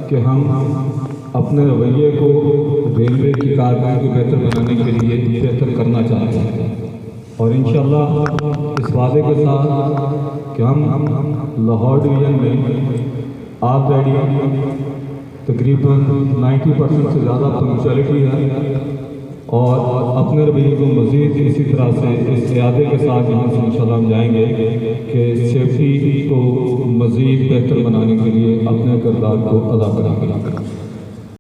कि हम अपने रवैये को रेलवे की कारकर्दगी को बेहतर बनाने के लिए बेहतर करना चाहते हैं और इंशाल्लाह इस वादे के साथ कि हम लाहौर डिवीज़न में ऑलरेडी तकरीबन 90% से ज़्यादा पंक्चुअलिटी है और अपने रवैये को मज़ीद इसी तरह से इस इरादे के साथ यहाँ से इंशाल्लाह हम जाएंगे कि सेफ्टी को मज़ीद बेहतर बनाने के लिए अपने किरदार को अदा करेंगे।